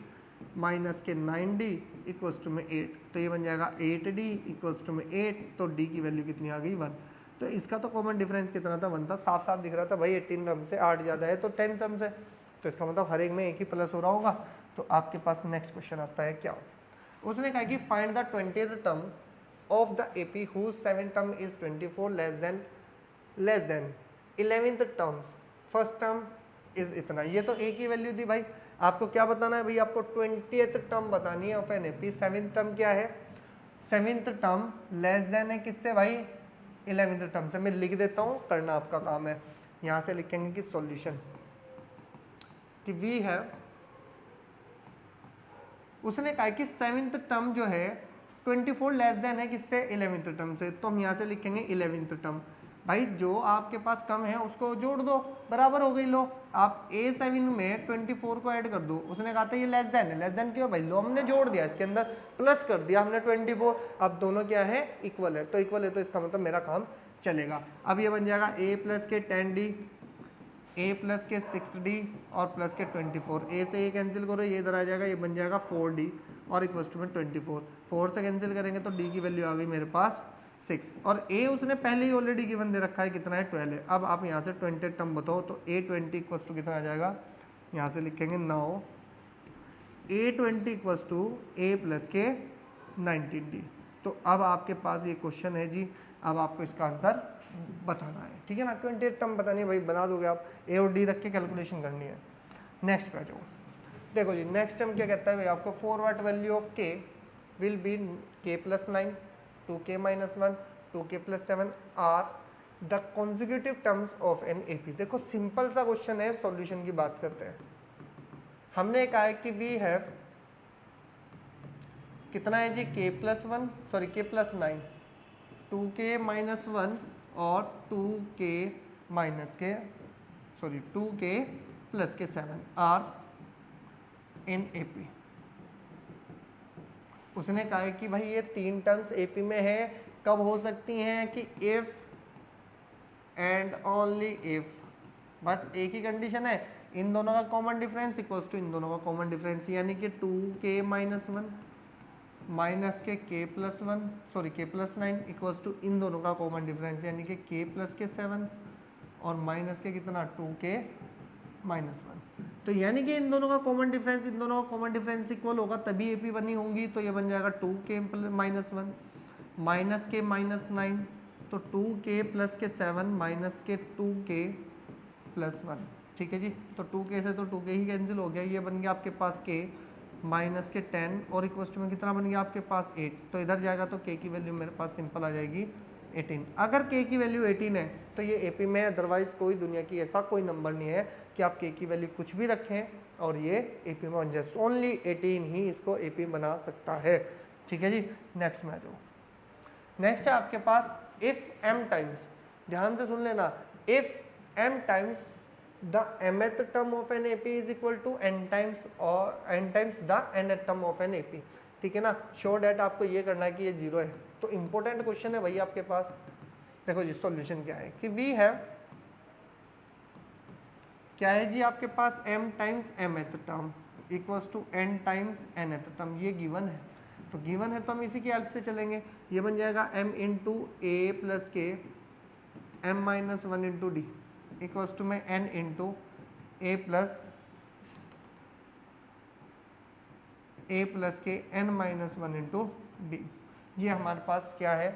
माइनस के 9d इक्वल्स टू में 8, तो ये बन जाएगा 8d इक्वल्स टू में 8। तो d की वैल्यू कितनी आ गई 1। तो इसका तो कॉमन डिफरेंस कितना था 1 था, साफ साफ दिख रहा था भाई 18 टर्म से 8 ज़्यादा है तो 10 टर्म से, तो इसका मतलब हर एक में एक ही प्लस हो रहा होगा। तो आपके पास नेक्स्ट क्वेश्चन आता है क्या, उसने कहा कि find the 20th term of the AP whose 7th term is 24 less than 11th terms, first term is इतना। ये तो a की वैल्यू दी भाई, आपको क्या बताना है भाई, आपको 20th टर्म बतानी है of an AP। 7th term क्या है, 7th टर्म लेस देन है किससे भाई 11th टर्म से। मैं लिख देता हूँ, करना आपका काम है। यहाँ से लिखेंगे कि सॉल्यूशन कि वी हैव, उसने कहा कि 7th टर्म जो है 24 लेस देन है किससे 11th टर्म से, तो हम यहाँ से लिखेंगे 11th टर्म। भाई जो आपके पास कम है उसको जोड़ दो, बराबर हो गई। लो आप A7 में 24 को ऐड कर दो, उसने कहा था ये लेस देन है, लेस देन क्यों भाई, लो हमने जोड़ दिया, इसके अंदर प्लस कर दिया हमने 24, अब दोनों क्या है इक्वल है, तो इक्वल है तो इसका मतलब मेरा काम चलेगा। अब ये बन जाएगा a प्लस के 10d a प्लस के 6d और प्लस के 24, a से ये कैंसिल करो, ये इधर आ जाएगा, ये बन जाएगा 4d और इक्वल टू में 24, 4 से कैंसिल करेंगे तो d की वैल्यू आ गई मेरे पास 6 और a उसने पहले ही ऑलरेडी गिवन दे रखा है कितना है 12 है। अब आप यहाँ से 20 टर्म बताओ तो a20 इक्वल्स टू कितना आ जाएगा, यहाँ से लिखेंगे now a20 equals to a plus के 19d। तो अब आपके पास ये क्वेश्चन है जी, अब आपको इसका आंसर बताना है, ठीक है ना। 28 टर्म बतानी है भाई, बना दोगे आप, a और d रख के कैलकुलेशन करनी है। नेक्स्ट पे आ जाओ, देखो जी नेक्स्ट टर्म क्या कहता है भाई, आपको forward value of k will be k plus 9 2k minus 1 2k plus 7 are the consecutive terms of an AP। देखो सिंपल सा क्वेश्चन है, सॉल्यूशन की बात करते हैं। हमने कहा है कि वी हैव कितना है जी k plus 1 sorry k plus 9 2k minus 1 और 2k माइनस के सॉरी 2k प्लस के 7 आर इन AP। उसने कहा है कि भाई ये 3 टर्म्स AP में है, कब हो सकती हैं कि इफ एंड ओनली इफ, बस एक ही कंडीशन है, इन दोनों का कॉमन डिफरेंस इक्वल्स टू इन दोनों का कॉमन डिफरेंस, यानी कि 2k minus 1 minus k k plus 1 sorry k plus 9 equals to इन दोनों का कॉमन डिफरेंस यानी कि k प्लस के 7 और माइनस के कितना 2k माइनस 1। तो यानी कि इन दोनों का कॉमन डिफरेंस, इन दोनों का कॉमन डिफरेंस इक्वल होगा तभी AP बनी होंगी। तो ये बन जाएगा 2k माइनस 1 माइनस के माइनस 9 तो 2k प्लस के 7 माइनस के 2k प्लस 1, ठीक है जी। तो 2k से तो 2k ही कैंसिल हो गया, ये बन गया आपके पास k माइनस के 10 और इक्वल टू में कितना बन गया आपके पास 8, तो इधर जाएगा तो k की वैल्यू मेरे पास सिंपल आ जाएगी 18। अगर k की वैल्यू 18 है तो ये AP में, अदरवाइज कोई दुनिया की ऐसा कोई नंबर नहीं है कि आप k की वैल्यू कुछ भी रखें और ये AP में बन जाए। ओनली 18 ही इसको AP बना सकता है। ठीक है जी, नेक्स्ट में आ जाओ। नेक्स्ट है आपके पास इफ m टाइम्स, ध्यान से सुन लेना, if m times the mth term of an AP is equal to n times the nth term of an AP। ठीक है ना, शो डेट आपको ये करना है कि ये 0 है। तो इंपॉर्टेंट क्वेश्चन है भाई आपके पास। देखो जी सॉल्यूशन क्या है कि वी हैव, क्या है जी आपके पास m times mth term equals to n times nth term, ये गिवन है। तो गिवन है तो हम इसी की हेल्प से चलेंगे। ये बन जाएगा m इंटू ए प्लस के m minus 1 into d equals to में n इंटू ए प्लस के n माइनस 1 इंटू डी। ये हमारे पास क्या है,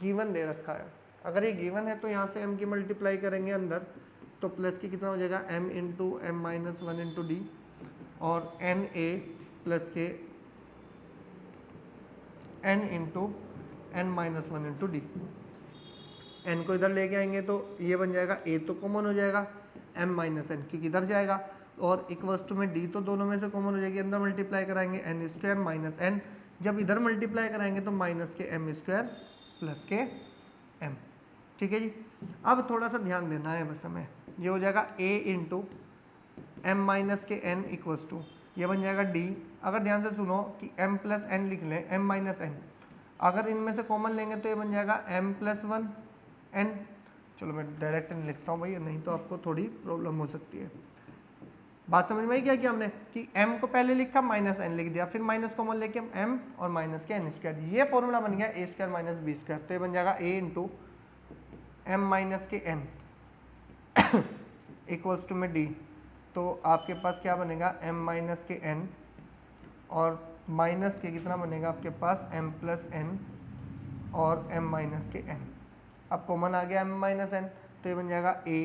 गिवन दे रखा है। अगर ये गिवन है तो यहाँ से m की मल्टीप्लाई करेंगे अंदर, तो प्लस की कितना हो जाएगा m into m minus 1 into d और n a प्लस के n into n minus 1 into d. n को इधर लेके आएंगे तो ये बन जाएगा a तो कॉमन हो जाएगा m माइनस एन क्योंकि इधर जाएगा, और इक्वल्स टू में d तो दोनों में से कॉमन हो जाएगी, अंदर मल्टीप्लाई कराएंगे n स्क्वायर माइनस n, जब इधर मल्टीप्लाई कराएंगे तो माइनस के m स्क्वायर प्लस के m। ठीक है जी, अब थोड़ा सा ध्यान देना है बस हमें। ये हो जाएगा a इंटू एम माइनस के n इक्वल्स टू, ये बन जाएगा d। अगर ध्यान से सुनो कि m प्लस n लिख लें, m माइनस n, अगर इनमें से कॉमन लेंगे तो ये बन जाएगा m प्लस 1 n। चलो मैं डायरेक्ट n लिखता हूँ भाई, नहीं तो आपको थोड़ी प्रॉब्लम हो सकती है। बात समझ में आई क्या किया हमने कि m को पहले लिखा माइनस n लिख दिया, फिर माइनस कॉमन लेके m और माइनस के n स्क्वायर, ये फॉर्मूला बन गया a square minus b square. तो ये बन जाएगा a इंटू एम माइनस के n इक्वल्स टू में d। तो आपके पास क्या बनेगा m माइनस के n और माइनस के कितना बनेगा आपके पास m प्लस n और m माइनस के n। अब कॉमन आ गया m माइनस एन, तो ये बन जाएगा a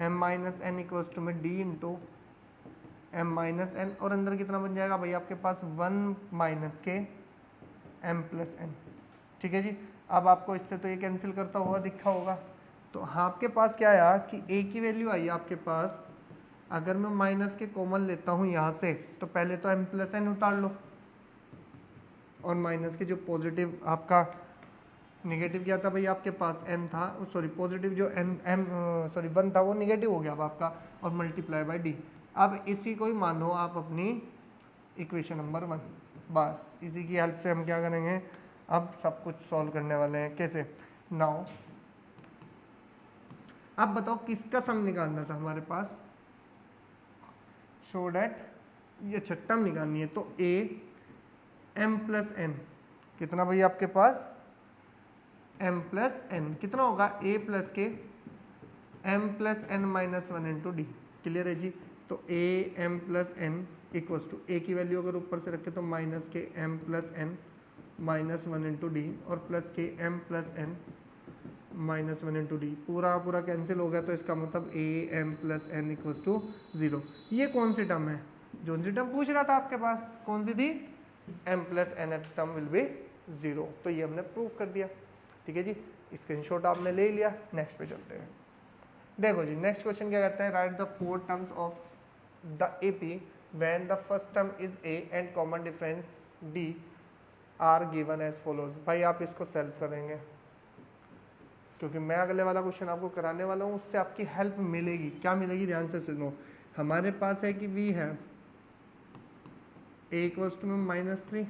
m minus n equals to में d into m minus n, और अंदर कितना बन जाएगा भाई आपके पास 1 माइनस के m प्लस एन। ठीक है जी, अब आपको इससे तो ये कैंसिल करता हुआ दिखा होगा। तो आपके पास क्या आया कि a की वैल्यू आई आपके पास, अगर मैं माइनस के कॉमन लेता हूँ यहाँ से तो पहले तो m प्लस एन उतार लो, और माइनस के जो पॉजिटिव आपका नेगेटिव क्या था भाई आपके पास n था, सॉरी पॉजिटिव जो सॉरी 1 था वो नेगेटिव हो गया अब आपका, और मल्टीप्लाई बाय d। अब इसी को ही मानो आप अपनी इक्वेशन नंबर 1। बस इसी की हेल्प से हम क्या करेंगे, अब सब कुछ सॉल्व करने वाले हैं। कैसे, नाउ अब बताओ किसका सम निकालना था हमारे पास, शो डैट ये छट्टम निकालनी है। तो a m प्लस n कितना भाई आपके पास m प्लस n कितना होगा a प्लस के m plus n minus 1 into d. Clear है जी। तो a m plus n equals to a की वैल्यू अगर ऊपर से रखे तो माइनस के m plus n minus 1 into d और प्लस के m plus n minus 1 into d. पूरा पूरा कैंसिल हो गया, तो इसका मतलब a m plus n equals to 0। ये कौन सी टर्म है, जो सी टर्म पूछ रहा था आपके पास, कौन सी थी, m plus n term will be 0। तो ये हमने प्रूव कर दिया। ठीक है जी, स्क्रीनशॉट आपने ले लिया। नेक्स्ट पे चलते हैं। देखो जी नेक्स्ट क्वेश्चन क्या कहता है, write the 4 terms of the AP when the first term is a and common difference d are given as follows. भाई आप इसको सेल्फ करेंगे, क्योंकि मैं अगले वाला क्वेश्चन आपको कराने वाला हूँ, उससे आपकी हेल्प मिलेगी। क्या मिलेगी, ध्यान से सुनो। हमारे पास है कि वी है a इक्वल्स टू में -3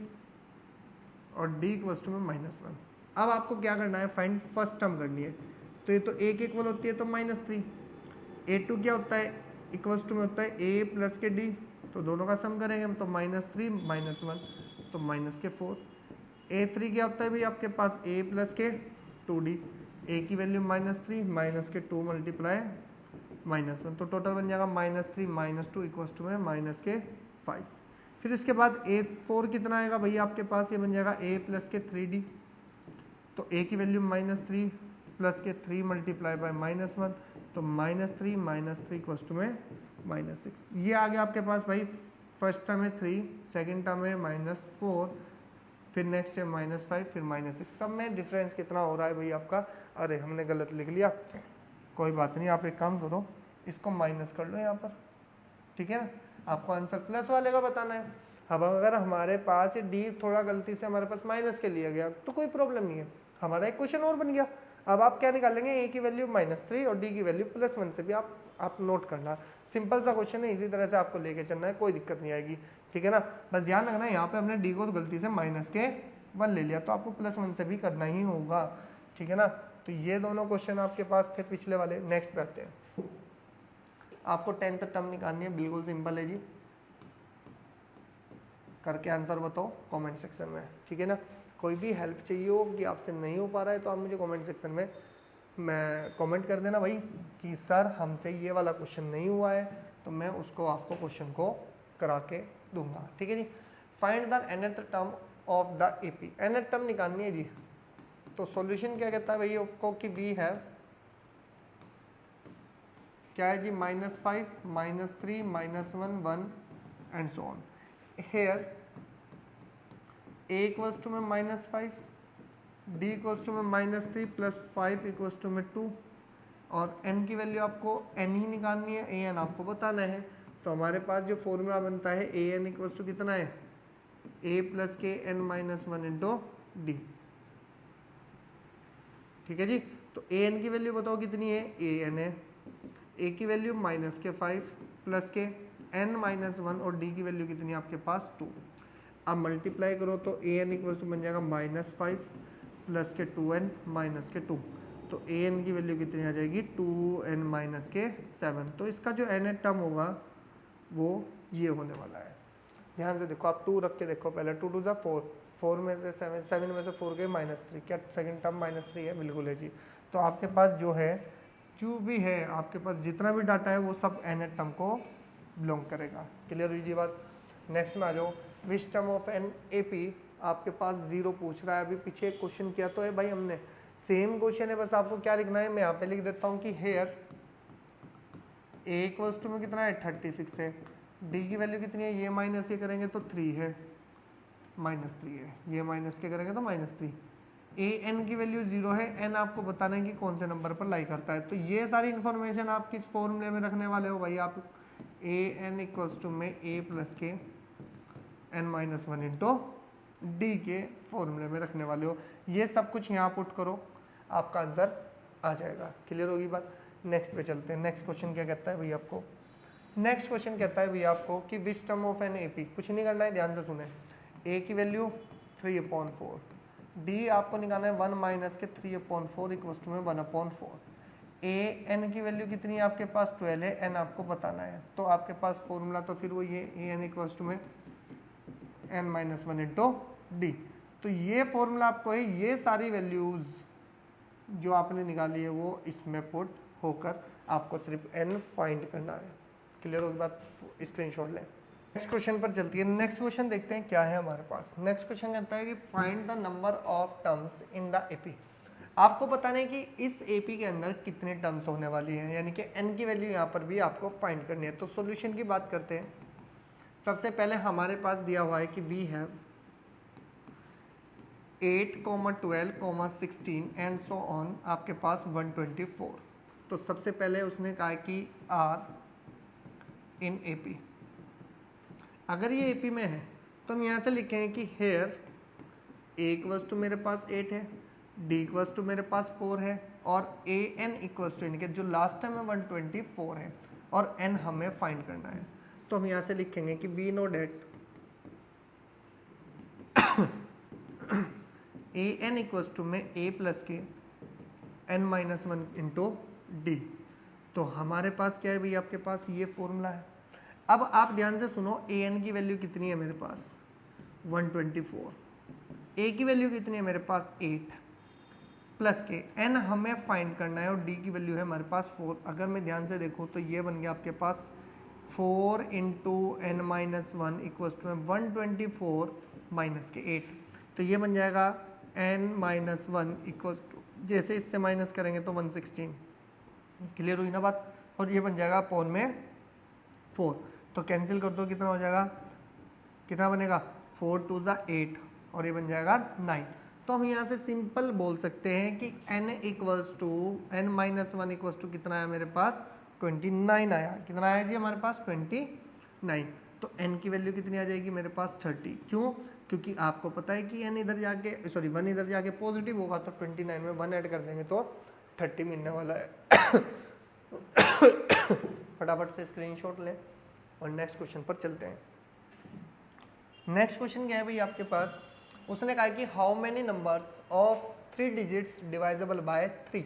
और d इक्वल्स टू में -1। अब आपको क्या करना है, फाइंड फर्स्ट टर्म करनी है। तो ये तो a के इक्वल होती है तो -3, a2 क्या होता है, इक्वल्स टू में होता है a प्लस के d, तो दोनों का सम करेंगे तो -3 -1 तो -4। a3 क्या होता है भाई आपके पास a प्लस के 2d, a की वैल्यू -3 माइनस के 2 मल्टीप्लाई -1, तो टोटल बन जाएगा -3 -2 इक्वल्स टू में -5। फिर इसके बाद a4 कितना आएगा भैया आपके पास, ये बन जाएगा a प्लस के 3d, तो a की वैल्यू -3 प्लस के 3 मल्टीप्लाई बाय -1, तो -3 इक्वल्स टू में -6। ये आ गया आपके पास भाई फर्स्ट टर्म है 3, सेकेंड टर्म है -4, फिर नेक्स्ट है -5, फिर -6। सब में डिफरेंस कितना हो रहा है भाई आपका, अरे हमने गलत लिख लिया, कोई बात नहीं, आप एक काम करो इसको माइनस कर लो यहाँ पर, ठीक है ना। आपको आंसर प्लस वाले का बताना है। अब अगर हमारे पास डी थोड़ा गलती से हमारे पास माइनस के लिया गया तो कोई प्रॉब्लम नहीं है, हमारा एक क्वेश्चन और बन गया। अब आप क्या निकालेंगे, ए की वैल्यू -3 और डी की वैल्यू +1 से भी आप नोट करना। सिंपल सा क्वेश्चन है, इसी तरह से आपको लेके चलना है, कोई दिक्कत नहीं आएगी, ठीक है ना। बस ध्यान रखना यहाँ पे हमने डी को तो गलती से -1 ले लिया, तो आपको +1 से भी करना ही होगा, ठीक है ना। तो ये दोनों क्वेश्चन आपके पास थे पिछले वाले। नेक्स्ट पे आते हैं, आपको 10th टर्म निकालनी है, बिल्कुल सिंपल है जी, करके आंसर बताओ कमेंट सेक्शन में, ठीक है ना। कोई भी हेल्प चाहिए हो कि आपसे नहीं हो पा रहा है तो आप मुझे कमेंट सेक्शन में मैं कमेंट कर देना भाई कि सर हमसे ये वाला क्वेश्चन नहीं हुआ है, तो मैं उसको आपको क्वेश्चन को करा के दूंगा, ठीक है जी। Find the nth term of the AP, nth term निकालनी है जी। तो सॉल्यूशन क्या कहता है भाई आपको कि वी है क्या है जी, -5, -3, -1, 1 and so on. Here a equals to में -5, d इक्वल्स टू में -3 + 5 इक्वल्स टू में 2, और n की वैल्यू आपको n ही निकालनी है, a n आपको बताना है। तो हमारे पास जो फॉर्मूला बनता है a n इक्वल्स टू कितना है, a + k n - 1 × d, ठीक है जी। तो a n की वैल्यू बताओ कितनी है, a n है, a की वैल्यू -5 + k n - 1 और d की वैल्यू कितनी है आपके पास 2। अब मल्टीप्लाई करो तो a n इक्वल्स टू बन जाएगा -5 + के 2n - के 2, तो a n की वैल्यू कितनी आ जाएगी 2n - के 7। तो इसका जो n टर्म होगा वो ये होने वाला है। ध्यान से देखो, आप 2 रख के देखो पहले, 2 2 4, 4 में से 7, 7 में से 4 गए -3, क्या सेकंड टर्म -3 है, बिल्कुल है जी। तो आपके पास जो है जो भी है, आपके पास जितना भी डाटा है वो सब n टर्म को बिलोंग करेगा। क्लियर हुई जी बात। नेक्स्ट में आ जाओ, which term of an AP, आपके पास 0 पूछ रहा है। अभी पीछे एक क्वेश्चन किया तो है भाई हमने, सेम क्वेश्चन है, बस आपको क्या लिखना है, मैं यहाँ पे लिख देता हूँ कि हेयर a इक्वल्स टू में कितना है 36 है, d की वैल्यू कितनी है, ये माइनस ये करेंगे तो 3 है, -3 है, ये माइनस के करेंगे तो -3, a n की वैल्यू 0 है, n आपको बताना है कि कौन से नंबर पर लाई करता है। तो ये सारी इन्फॉर्मेशन आप किस फॉर्मूले में रखने वाले हो भाई, आप a n इक्वल्स टू में a + के n - 1 × d के फॉर्मूले में रखने वाले हो। ये सब कुछ यहाँ पुट करो, आपका आंसर आ जाएगा। क्लियर होगी बात। नेक्स्ट पे चलते हैं। नेक्स्ट क्वेश्चन क्या कहता है भाई आपको, नेक्स्ट क्वेश्चन कहता है भाई आपको कि which term of an AP, कुछ नहीं करना है, ध्यान से सुने। a की वैल्यू 3/4, d आपको निकालना है 1 - के 3/4 इक्वल्स टू में 1/4, a n की वैल्यू कितनी है आपके पास 12 है, n आपको बताना है। तो आपके पास फॉर्मूला तो फिर वो ये a n इक्वल्स टू में n - 1 × d। तो ये फॉर्मूला आपको है, ये सारी वैल्यूज जो आपने निकाली है वो इसमें पुट होकर आपको सिर्फ n फाइंड करना है। क्लियर होगी बात, स्क्रीनशॉट लें। नेक्स्ट क्वेश्चन पर चलती है। नेक्स्ट क्वेश्चन देखते हैं क्या है हमारे पास। नेक्स्ट क्वेश्चन कहता है कि find the number of terms in the AP. आपको बताना है कि इस एपी के अंदर कितने टर्म्स होने वाली हैं, यानी कि n की वैल्यू यहाँ पर भी आपको फाइंड करनी है। तो सॉल्यूशन की बात करते हैं। सबसे पहले हमारे पास दिया हुआ है कि we have 8, 12, 16 and so on, आपके पास 124। तो सबसे पहले उसने कहा कि आर इन एपी। अगर ये एपी में है तो हम यहाँ से लिखेंगे कि हेयर a इक्वल्स टू मेरे पास 8 है, d इक्वल्स टू मेरे पास 4 है, और a n इक्वल्स टू, यानी कि जो लास्ट टाइम है 124 है, और n हमें फाइंड करना है। तो हम यहाँ से लिखेंगे कि we know that a n equals to में a + के n - 1 × d। तो हमारे पास क्या है भाई, आपके पास ये फॉर्मूला है। अब आप ध्यान से सुनो, a n की वैल्यू कितनी है मेरे पास 124, a की वैल्यू कितनी है मेरे पास 8 + के n हमें फाइंड करना है, और d की वैल्यू है हमारे पास 4। अगर मैं ध्यान से देखूँ तो ये बन गया आपके पास 4 × n - 1 इक्वल्स टू 124 - के 8। तो ये बन जाएगा n - 1 इक्वल्स टू, जैसे इससे माइनस करेंगे तो 116। क्लियर हुई ना बात। और ये बन जाएगा अपॉन में 4, तो कैंसिल कर दो, कितना हो जाएगा कितना बनेगा 4 2 ज़ा 8 और ये बन जाएगा 9। तो हम यहाँ से सिंपल बोल सकते हैं कि n equals to n minus one equals to कितना आया मेरे पास 29 आया। कितना आया जी हमारे पास 29। तो n की वैल्यू कितनी आ जाएगी मेरे पास 30। क्यों? क्योंकि आपको पता है कि n इधर जाके सॉरी 1 इधर जाके पॉजिटिव होगा तो 29 में 1 ऐड कर देंगे तो 30 मिलने वाला है। फटाफट से स्क्रीनशॉट लें और नेक्स्ट क्वेश्चन पर चलते हैं। नेक्स्ट क्वेश्चन क्या है भाई आपके पास, उसने कहा कि how many numbers of 3 digits divisible by 3।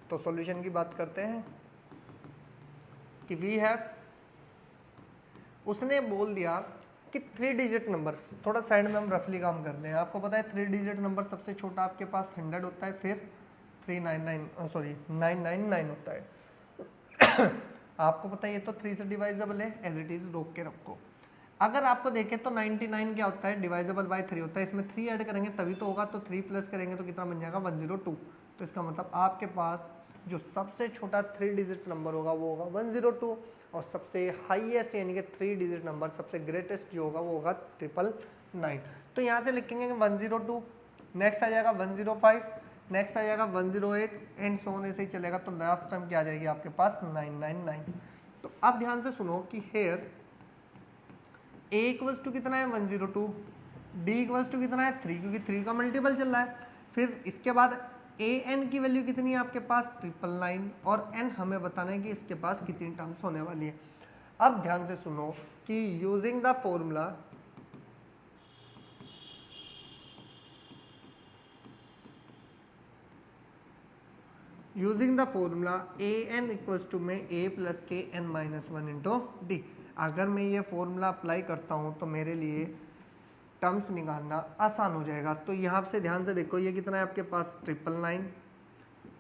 तो सॉल्यूशन की बात करते हैं कि वी हैव, उसने बोल दिया कि 3 डिजिट नंबर, थोड़ा साइड में हम रफली काम करते हैं। आपको पता है 3 डिजिट नंबर सबसे छोटा आपके पास 100 होता है, फिर 999 होता है। आपको पता है ये तो 3 से डिवाइजेबल है, एज इट इज रोक के रखो। अगर आपको देखें तो 99 क्या होता है, डिवाइजेबल बाय 3 होता है। इसमें 3 ऐड करेंगे तभी तो होगा, तो 3 प्लस करेंगे तो कितना बन जाएगा 102। तो इसका मतलब आपके पास जो सबसे छोटा 3 डिजिट नंबर होगा वो होगा 102 और सबसे हाईएस्ट यानी कि 3 डिजिट नंबर सबसे ग्रेटेस्ट जो होगा वो होगा 999। तो यहाँ से लिखेंगे 102, नेक्स्ट आ जाएगा 105, नेक्स्ट आ जाएगा 108 एंड सो ऑन ऐसे ही चलेगा। तो लास्ट टर्म क्या आ जाएगी आपके पास 999। तो अब ध्यान से सुनो कि हेयर a इक्वल्स टू कितना है 102, d इक्वल्स टू कितना है 3 क्योंकि 3 का मल्टीपल चल रहा है। फिर इसके बाद a n की वैल्यू कितनी है आपके पास 999 और n हमें बताना है कि इसके पास कितनी टर्म्स होने वाली है। अब ध्यान से सुनो कि using the formula a n equals to में a प्लस के n minus one into d. अगर मैं ये फॉर्मूला अप्लाई करता हूँ तो मेरे लिए टर्म्स निकालना आसान हो जाएगा। तो यहाँ से ध्यान से देखो ये कितना है आपके पास 999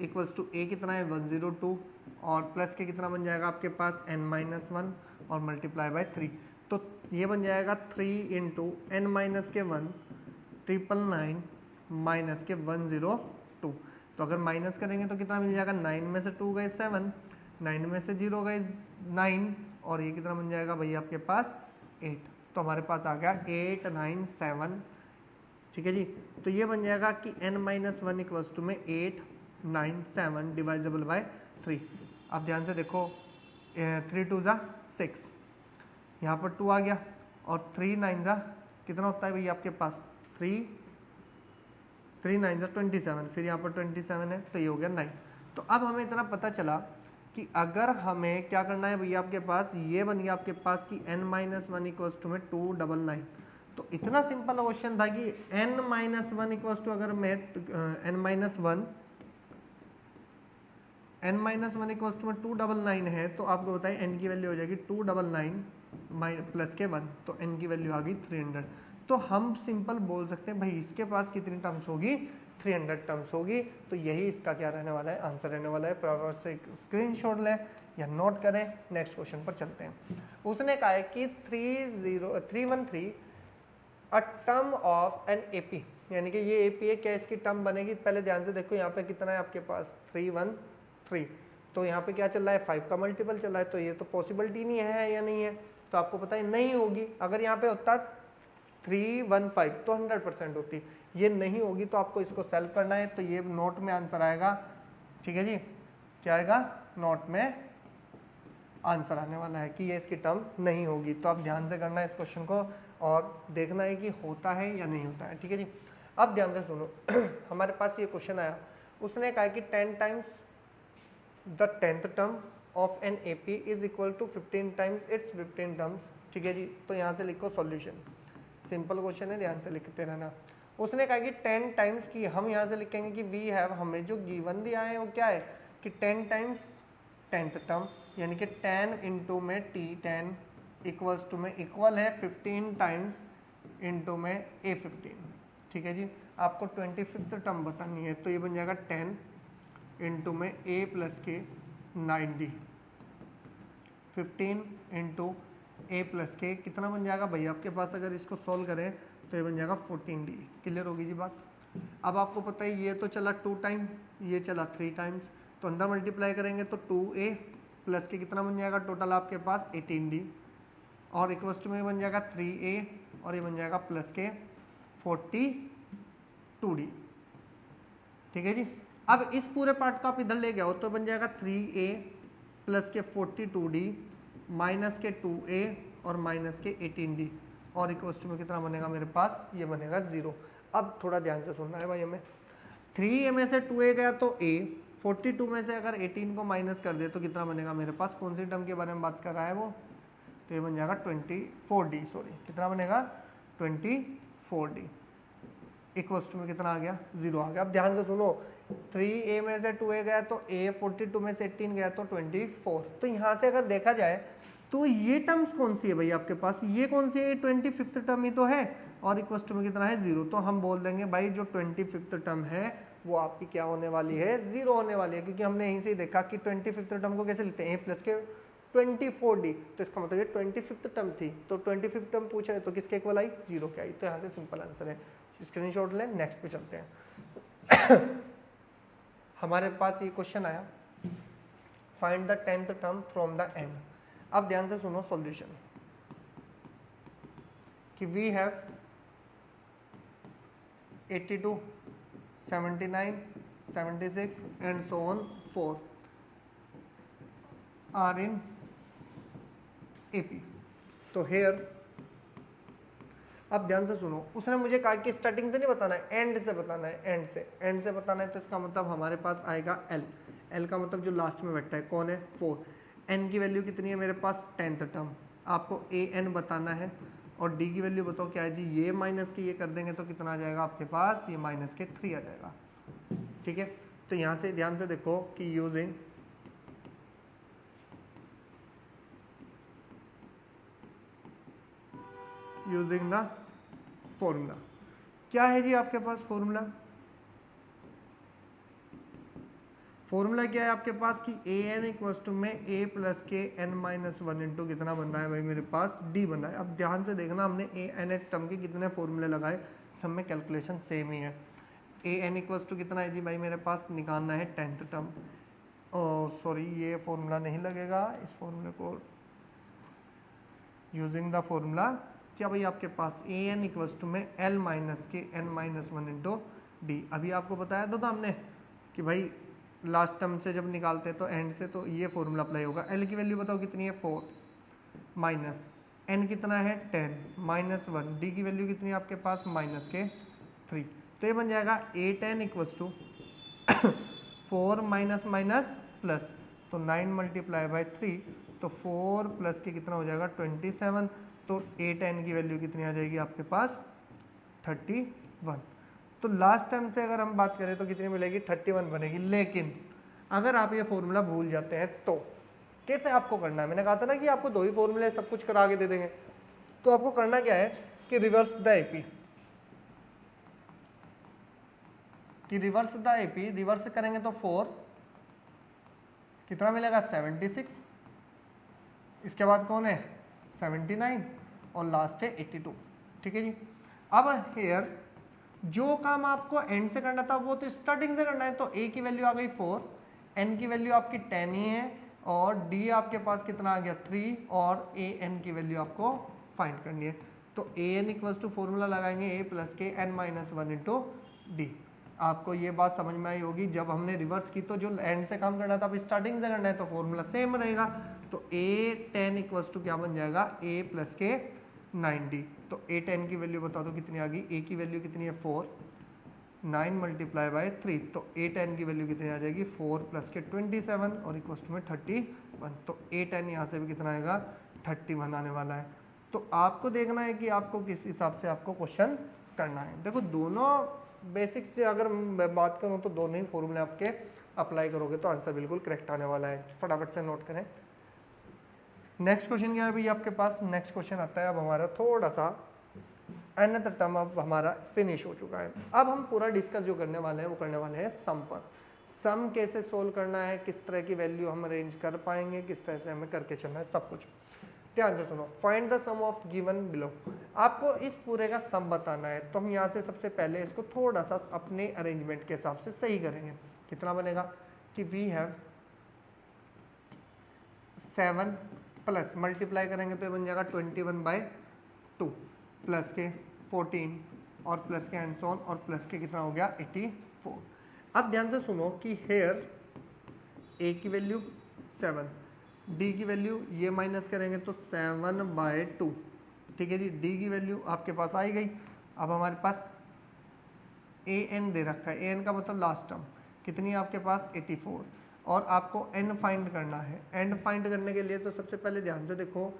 इक्वल्स टू a कितना है 102 और प्लस के कितना बन जाएगा आपके पास n माइनस वन और मल्टीप्लाई बाय 3। तो ये बन जाएगा 3 इंटू n माइनस के 1 999 माइनस के 102। तो अगर माइनस करेंगे तो कितना मिल जाएगा 9 में से 2 गए 7, 9 में से 0 गए 9 और ये कितना बन जाएगा भैया आपके पास 8। तो हमारे पास आ गया 897। ठीक है जी। तो ये बन जाएगा कि n minus one equals to में 897 डिवाइजेबल बाय 3। अब ध्यान से देखो 3 2 ज़ा 6, यहाँ पर 2 आ गया और 3 9 ज़ा कितना होता है भैया आपके पास 3 9 ज़ा 27, फिर यहाँ पर 27 है तो ये हो गया 9। तो अब हमें इतना पता चला कि अगर हमें क्या करना है भैया आपके पास, ये बन गया आपके पास कि n minus one equals to में 299। तो इतना सिंपल क्वेश्चन था कि n minus one equals to, अगर मैं n minus one equals to में 299 है तो आपको बताए n की वैल्यू हो जाएगी 299 प्लस के 1, तो n की वैल्यू आ गई 300। तो हम सिंपल बोल सकते हैं भाई इसके पास कितनी टर्म्स होगी 300 टर्म्स होगी। तो यही इसका क्या रहने वाला है, आंसर रहने वाला है। फटाफट से स्क्रीनशॉट लें या नोट करें। नेक्स्ट क्वेश्चन पर चलते हैं। उसने कहा है कि 313 a term of an AP, यानी कि ये एपी है, क्या इसकी टर्म बनेगी। पहले ध्यान से देखो यहाँ पे कितना है आपके पास 313, तो यहाँ पे क्या चल रहा है 5 का मल्टीपल चल रहा है, तो ये तो पॉसिबिलिटी नहीं है या नहीं है, तो आपको पता है नहीं होगी। अगर यहाँ पे होता 315 तो 100% होती, ये नहीं होगी तो आपको इसको सॉल्व करना है। तो ये नोट में आंसर आएगा। ठीक है जी, क्या आएगा नोट में आंसर आने वाला है कि ये इसकी टर्म नहीं होगी। तो आप ध्यान से करना है इस क्वेश्चन को और देखना है कि होता है या नहीं होता है। ठीक है जी। अब ध्यान से सुनो हमारे पास ये क्वेश्चन आया, उसने कहा कि 10 times the 10th term of an AP is equal to 15 times its 15 terms. ठीक है जी। तो यहाँ से लिखो सॉल्यूशन, सिंपल क्वेश्चन है, ध्यान से लिखते रहना। उसने कहा कि 10 टाइम्स की, हम यहाँ से लिखेंगे कि वी हैव, हमें जो गिवन दिया है वो क्या है कि 10 टाइम्स 10th टर्म, यानी कि 10 इंटू में t 10 इक्वल्स टू में इक्वल है 15 टाइम्स इंटू में a 15। ठीक है जी। आपको 25th टर्म बतानी है, तो ये बन जाएगा 10 इंटू में a प्लस के 90, 15 इंटू a प्लस के कितना बन जाएगा भैया आपके पास, अगर इसको सॉल्व करें तो ये बन जाएगा 14d। क्लियर होगी जी बात। अब आपको पता है ये तो चला 2 टाइम, ये चला 3 टाइम्स, तो अंदर मल्टीप्लाई करेंगे तो 2a प्लस के कितना बन जाएगा टोटल आपके पास 18d और इक्वल्स टू में बन जाएगा 3a और ये बन जाएगा प्लस के 42d। ठीक है जी। अब इस पूरे पार्ट को आप इधर ले गए हो तो बन जाएगा 3a प्लस के 42d माइनस के 2a और माइनस के 18d और इक्वल्स टू में कितना बनेगा मेरे पास, ये बनेगा 0। अब थोड़ा ध्यान से सुनना है भाई हमें, 3a में से 2a गया तो a, 42 में से अगर 18 को माइनस कर दे तो कितना बनेगा मेरे पास, कौन सी टर्म के बारे में बात कर रहा है वो, तो ये बन जाएगा 24d, सॉरी कितना बनेगा 24d इक्वल्स टू में कितना आ गया, 0 आ गया। अब ध्यान से सुनो, 3a में से 2a गया तो a, 42 में से 18 गया तो 24। तो यहाँ से अगर देखा जाए तो ये टर्म्स कौन सी है भाई आपके पास, ये कौन सी है, 25th टर्म ही तो है और इक्वल्स टू में कितना है 0। तो हम बोल देंगे भाई जो 25th टर्म है वो आपकी क्या होने वाली है, 0 होने वाली है, क्योंकि हमने यहीं से देखा कि 25th टर्म को कैसे लिखते हैं, a प्लस के 24d, तो इसका मतलब ये 25th टर्म थी, तो 25th टर्म पूछ रहे तो किसके इक्वल आई, 0 के आई। तो यहाँ से सिंपल आंसर है, स्क्रीनशॉट लें, नेक्स्ट पे चलते हैं। हमारे पास ये क्वेश्चन आया, find the 10th term from the end. अब ध्यान से सुनो सॉल्यूशन कि we have 82, 79, 76 and so on 4 are in AP. तो हेयर अब ध्यान से सुनो, उसने मुझे कहा कि स्टार्टिंग से नहीं बताना है, एंड से बताना है, एंड से बताना है। तो इसका मतलब हमारे पास आएगा एल का मतलब जो लास्ट में बैठा है कौन है, 4। एन की वैल्यू कितनी है मेरे पास, 10th टर्म, आपको ए एन बताना है और डी की वैल्यू बताओ क्या है जी, ये माइनस के ये कर देंगे तो कितना आ जाएगा आपके पास, ये माइनस के 3 आ जाएगा। ठीक है, तो यहाँ से ध्यान से देखो कि यूजिंग द फॉर्मूला, क्या है जी आपके पास फॉर्मूला, फॉर्मूला क्या है आपके पास कि ए एन इक्वल्स टू में ए प्लस के एन माइनस 1 इंटू कितना बन रहा है भाई मेरे पास, डी बन रहा है। अब ध्यान से देखना, हमने ए एन एच टर्म के कितने फॉर्मूले लगाए, सब में कैलकुलेशन सेम ही है। ए एन इक्वल्स टू कितना है जी भाई मेरे पास, निकालना है 10th टर्म, सॉरी ये फॉर्मूला नहीं लगेगा, इस फॉर्मूले को यूजिंग द फॉर्मूला क्या भाई आपके पास ए एन इक्वल्स टू में एल माइनस के एन माइनस 1 इंटू डी। अभी आपको बताया था हमने कि भाई लास्ट टर्म से जब निकालते हैं तो एंड से, तो ये फॉर्मूला अप्लाई होगा। एल की वैल्यू बताओ कितनी है, 4 माइनस एन कितना है 10 माइनस 1, डी की वैल्यू कितनी है आपके पास माइनस के 3। तो ये बन जाएगा a 10 equals to 4 minus minus plus, तो 9 मल्टीप्लाई बाई 3, तो 4 प्लस के कितना हो जाएगा 27, तो ए 10 की वैल्यू कितनी आ जाएगी आपके पास 31। तो लास्ट टाइम से अगर हम बात करें तो कितनी मिलेगी 31 बनेगी। लेकिन अगर आप ये फॉर्मूला भूल जाते हैं तो कैसे आपको करना है, मैंने कहा था ना कि आपको 2 ही फॉर्मूले सब कुछ करा के दे देंगे। तो आपको करना क्या है कि रिवर्स द एपी, रिवर्स करेंगे तो 4 कितना मिलेगा 76, इसके बाद कौन है 79 और लास्ट है 82। ठीक है जी। अब हेयर जो काम आपको एंड से करना था वो तो स्टार्टिंग से करना है। तो ए की वैल्यू आ गई 4, एन की वैल्यू आपकी 10 ही है और डी आपके पास कितना आ गया 3 और ए एन की वैल्यू आपको फाइंड करनी है। तो ए एन इक्वल्स टू फॉर्मूला लगाएंगे ए प्लस के एन माइनस 1 इंटू डी। आपको ये बात समझ में आई होगी, जब हमने रिवर्स की तो जो एंड से काम करना था अब स्टार्टिंग से करना है तो फॉर्मूला सेम रहेगा। तो ए 10 इक्वल्स टू क्या बन जाएगा ए प्लस के 9d। तो ए 10 की वैल्यू बता दो कितनी आ गई, ए की वैल्यू कितनी है 4, 9 मल्टीप्लाई बाई 3, तो ए 10 की वैल्यू कितनी आ जाएगी 4 प्लस के 27 और इक्वल्स टू में 31। तो ए 10 यहाँ से भी कितना आएगा 31 आने वाला है। तो आपको देखना है कि आपको किस हिसाब से आपको क्वेश्चन करना है। देखो दोनों बेसिक्स से अगर मैं बात करूँ तो दोनों ही फॉर्मूले आपके अप्लाई करोगे तो आंसर बिल्कुल करेक्ट आने वाला है। फटाफट से नोट करें। नेक्स्ट क्वेश्चन क्या है भाई आपके पास, नेक्स्ट क्वेश्चन आता है अब हमारा थोड़ा सा अनदर टर्म अब हमारा फिनिश हो चुका है। अब हम पूरा डिस्कस जो करने वाले हैं वो करने वाले हैं सम पर। सम कैसे सोल्व करना है, किस तरह की वैल्यू हम अरेंज कर पाएंगे, किस तरह से हमें करके चलना है, सब कुछ ध्यान से सुनो। Find the sum of given below, आपको इस पूरे का सम बताना है। तो हम यहाँ से सबसे पहले इसको थोड़ा सा अपने अरेंजमेंट के हिसाब से सही करेंगे। कितना बनेगा कि वी हैव 7 प्लस मल्टीप्लाई करेंगे तो ये बन जाएगा 21/2 प्लस के 14 और प्लस के एंड ऑन और प्लस के कितना हो गया 84। अब ध्यान से सुनो कि हेयर ए की वैल्यू 7, डी की वैल्यू ये माइनस करेंगे तो 7/2, ठीक है जी। डी की वैल्यू आपके पास आई गई। अब हमारे पास ए एन दे रखा है, ए एन का मतलब लास्ट टर्म कितनी है आपके पास 84, और आपको एन फाइंड करना है। एन फाइंड करने के लिए तो सबसे पहले ध्यान से देखो,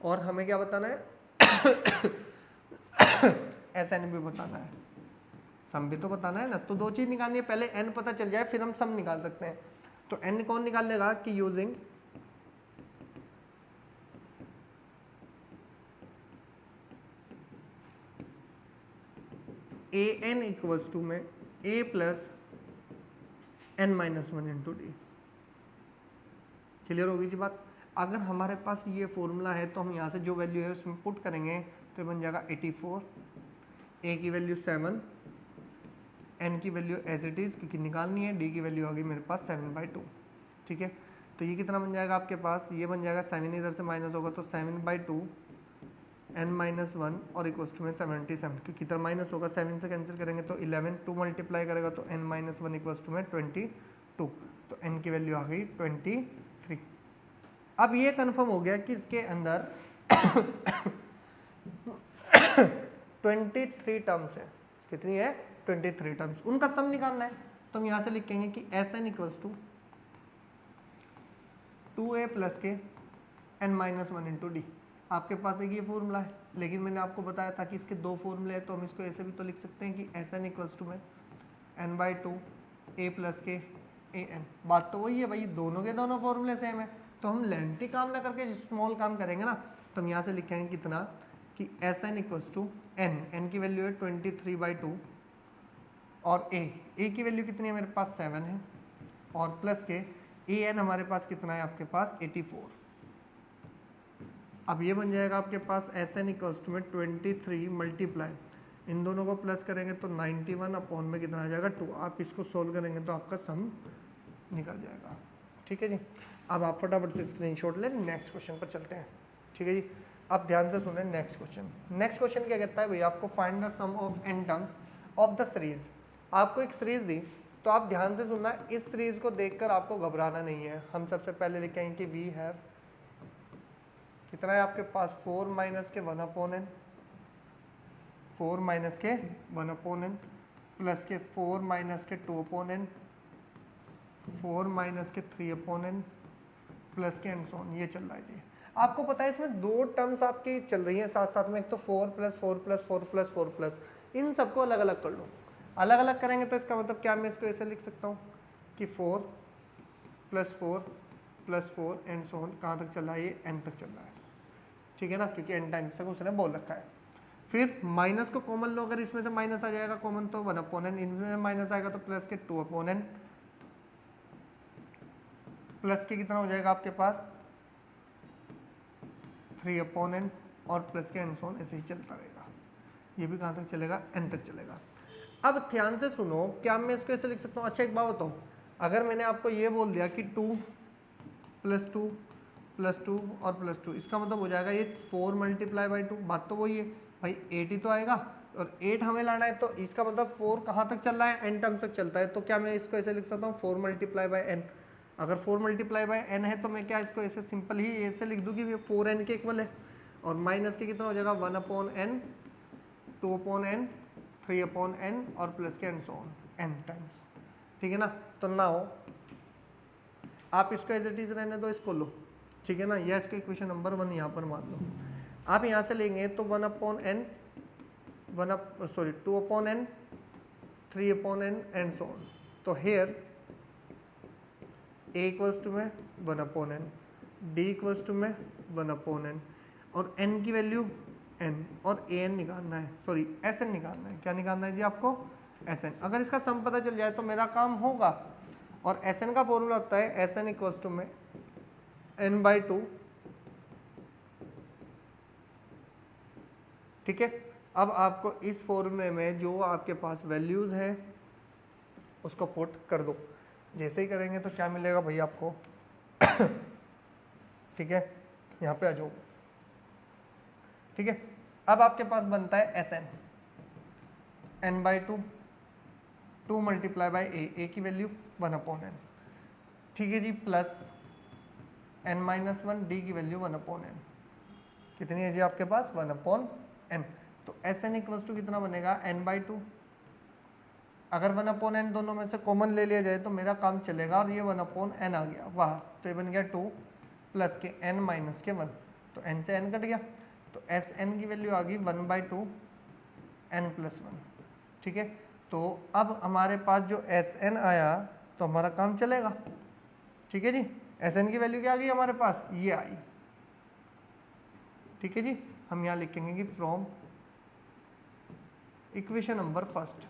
और हमें क्या बताना है एस एन भी बताना है, सम भी तो बताना है ना। तो दो चीज निकालनी है, पहले एन पता चल जाए फिर हम सम निकाल सकते हैं। तो एन कौन निकाल लेगा कि using a n equals to में a plus n minus 1 into d. Clear होगी जी बात। अगर हमारे पास ये फॉर्मूला है तो हम यहाँ से जो वैल्यू है उसमें पुट करेंगे तो बन जाएगा 84, ए की वैल्यू 7, एन की वैल्यू एज इट इज़ क्योंकि निकालनी है, डी की वैल्यू आ गई मेरे पास 7/2, ठीक है। तो ये कितना बन जाएगा आपके पास, ये बन जाएगा 7 इधर से माइनस होगा तो 7/2 n-1 और इक्वल्स टू में 77, क्योंकि इधर माइनस होगा 7 से कैंसिल करेंगे तो 11, 2 मल्टीप्लाई करेगा तो n-1 इक्वल्स टू में 22, तो n की वैल्यू आ गई 23। अब ये कंफर्म हो गया कि इसके अंदर 23 टर्म्स है। कितनी है 23 टर्म्स, उनका सम निकालना है। तो हम यहाँ से लिखेंगे कि Sn equals to 2a plus के n-1 इंटू डी। आपके पास एक ये फॉर्मूला है, लेकिन मैंने आपको बताया था कि इसके दो फॉर्मूले हैं, तो हम इसको ऐसे भी तो लिख सकते हैं कि Sn इक्वल्स टू में n/2 a प्लस के an। बात तो वही है भाई, दोनों के दोनों फॉर्मूले सेम है। तो हम लेंथी काम ना करके स्मॉल काम करेंगे ना, तो हम यहाँ से लिखेंगे कितना कि Sn इक्वल्स टू n की वैल्यू है 23/2 और a की वैल्यू कितनी है मेरे पास 7 है, और प्लस के an हमारे पास कितना है आपके पास 84। अब ये बन जाएगा आपके पास Sn इक्वल्स टू में 23 मल्टीप्लाई, इन दोनों को प्लस करेंगे तो 91 अपॉन में कितना आ जाएगा 2। आप इसको सोल्व करेंगे तो आपका सम निकल जाएगा, ठीक है जी। अब आप फटाफट से स्क्रीनशॉट लें, नेक्स्ट क्वेश्चन पर चलते हैं, ठीक है जी। अब ध्यान से सुने नेक्स्ट क्वेश्चन। नेक्स्ट क्वेश्चन क्या कहता है भाई, आपको find the sum of n terms of the series. आपको एक सीरीज दी, तो आप ध्यान से सुनना, इस सीरीज को देखकर आपको घबराना नहीं है। हम सबसे पहले लिखेंगे कि वी हैव कितना है आपके पास 4 माइनस के 1/n, 4 माइनस के 1/n प्लस के 4 माइनस के 2/n, 4 माइनस के 3/n प्लस के एंड सो ऑन। ये चल रहा है जी। आपको पता है इसमें दो टर्म्स आपकी चल रही हैं साथ साथ में, एक तो 4 प्लस 4 प्लस 4 प्लस 4 प्लस, इन सबको अलग अलग कर लो। अलग अलग करेंगे तो इसका मतलब क्या, मैं इसको ऐसे लिख सकता हूँ कि 4 plus 4 plus 4 and so on. कहाँ तक चल रहा है, ये n तक चल रहा है, ठीक है ना, क्योंकि n टाइम्स तक उसने बोल रखा है। फिर माइनस को कॉमन लो, अगर इसमें से माइनस आ जाएगा कॉमन तो 1/n, इनमें माइनस आएगा तो प्लस के 2/n, प्लस के कितना हो जाएगा आपके पास 3/n और प्लस के एंड सो ऑन, ऐसे ही चलता रहेगा। ये भी कहाँ तक चलेगा, n तक चलेगा। अब ध्यान से सुनो, क्या मैं इसको ऐसे लिख सकता हूँ। अच्छा एक बात बताओ, अगर मैंने आपको ये बोल दिया कि 2 प्लस 2 प्लस 2 और प्लस 2, इसका मतलब हो जाएगा ये 4 मल्टीप्लाई बाई 2। बात तो वही है भाई, 8 ही तो आएगा और 8 हमें लाना है, तो इसका मतलब 4 कहाँ तक चल रहा है, n टर्म तक चलता है। तो क्या मैं इसको ऐसे लिख सकता हूँ 4 मल्टीप्लाई बाई n। अगर 4 मल्टीप्लाई बाई n है तो मैं क्या इसको ऐसे सिंपल ही ऐसे लिख दूँ कि ये 4n के इक्वल है, और माइनस के कितना हो जाएगा 1/n, 2/n, 3/n और प्लस के and so on n times, ठीक है ना। तो नाउ आप इसको एज इट इज रहने दो, इसको लो, ठीक है ना। यह इसको इक्वेशन नंबर 1 यहाँ पर मान लो। आप यहाँ से लेंगे तो 1/n 2/n 3/n and so on. तो हेयर a इक्वल्स टू में 1/n, d इक्वल्स टू में 1/n और n की वैल्यू n और an निकालना है, सॉरी Sn निकालना है। क्या निकालना है जी आपको, Sn। अगर इसका सम पता चल जाए तो मेरा काम होगा। और Sn का फॉर्मूला होता है Sn इक्वल्स टू में n/2, ठीक है। अब आपको इस फॉर्मूले में जो आपके पास वैल्यूज है उसको पुट कर दो। जैसे ही करेंगे तो क्या मिलेगा भाई आपको ठीक है, यहाँ पे आ जाओ, ठीक है। अब आपके पास बनता है S n, n by two, 2 multiply by a की वैल्यू 1/n, ठीक है जी, प्लस n-1 डी की वैल्यू 1/n, कितनी है जी आपके पास 1/n। तो एस एन इक्वल्स टू कितना बनेगा n/2, अगर 1/n दोनों में से कॉमन ले लिया जाए तो मेरा काम चलेगा, और ये 1/n आ गया बाहर, तो ये बन गया 2 प्लस के n माइनस के 1, तो n से n कट गया, तो एस एन की वैल्यू आ गई 1/2 n प्लस 1, ठीक है। तो अब हमारे पास जो एस एन आया तो हमारा काम चलेगा, ठीक है जी। एस एन की वैल्यू क्या आ गई हमारे पास, ये आई, ठीक है जी। हम यहाँ लिखेंगे कि from equation number first,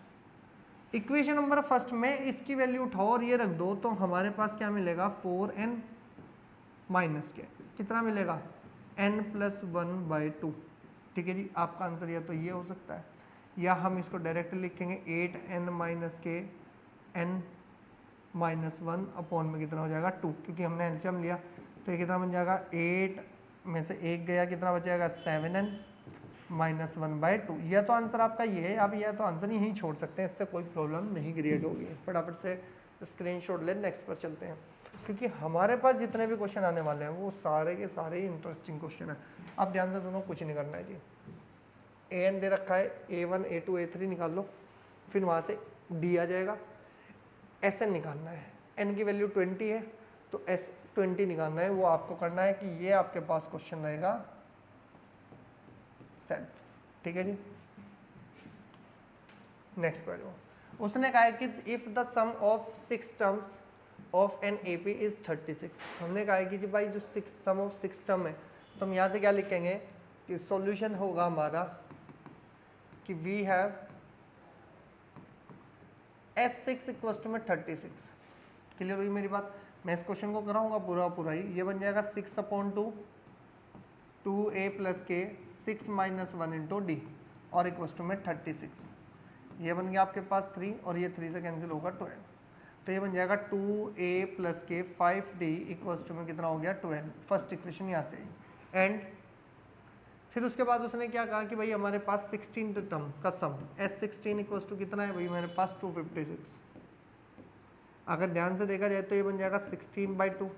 equation number first में इसकी वैल्यू उठाओ और ये रख दो, तो हमारे पास क्या मिलेगा 4n माइनस के कितना मिलेगा n प्लस 1/2, ठीक है जी। आपका आंसर या तो ये हो सकता है, या हम इसको डायरेक्ट लिखेंगे 8n माइनस के n माइनस 1 अपॉन में कितना हो जाएगा 2, क्योंकि हमने एलसीएम लिया, तो ये कितना बन जाएगा 8 में से 1 गया, कितना बचेगा 7n माइनस 1/2। यह तो आंसर आपका ये है, आप यह तो आंसर यहीं छोड़ सकते हैं, इससे कोई प्रॉब्लम नहीं क्रिएट होगी। फटाफट से स्क्रीनशॉट ले, नेक्स्ट पर चलते हैं, क्योंकि हमारे पास जितने भी क्वेश्चन आने वाले हैं वो सारे के सारे ही इंटरेस्टिंग क्वेश्चन है। आप ध्यान से सुनो, कुछ नहीं करना है जी। an दे रखा है, a1 a2 a3 निकाल लो, फिर वहाँ से d आ जाएगा, sn निकालना है, n की वैल्यू 20 है तो s20 निकालना है, वो आपको करना है कि ये आपके पास क्वेश्चन रहेगा सेल्फ, ठीक है जी। नेक्स्ट पढ़ो, उसने कहा है कि if the sum of 6 terms of an AP is 36, हमने कहा है कि जी भाई जो सम ऑफ 6 टर्म है, तो हम यहाँ से क्या लिखेंगे कि सॉल्यूशन होगा हमारा कि we have S6 equals to में 36। क्लियर हुई मेरी बात? मैं इस क्वेश्चन को कराऊंगा पूरा पूरा ही, ये बन जाएगा 6/2 2a प्लस के 6 माइनस 1 इंटू डी और इक्वल्स टू में 36। ये बन गया आपके पास 3 और ये 3 से कैंसिल होगा 12, तो ये बन जाएगा 2a प्लस के 5d इक्वल्स टू में कितना हो गया 12। फर्स्ट इक्वेशन यहाँ से, एंड फिर उसके बाद उसने क्या कहा कि भाई हमारे पास 16 टर्म का सम S16 इक्वल्स टू कितना है भाई मेरे पास 256। अगर ध्यान से देखा जाए तो ये बन जाएगा 16/2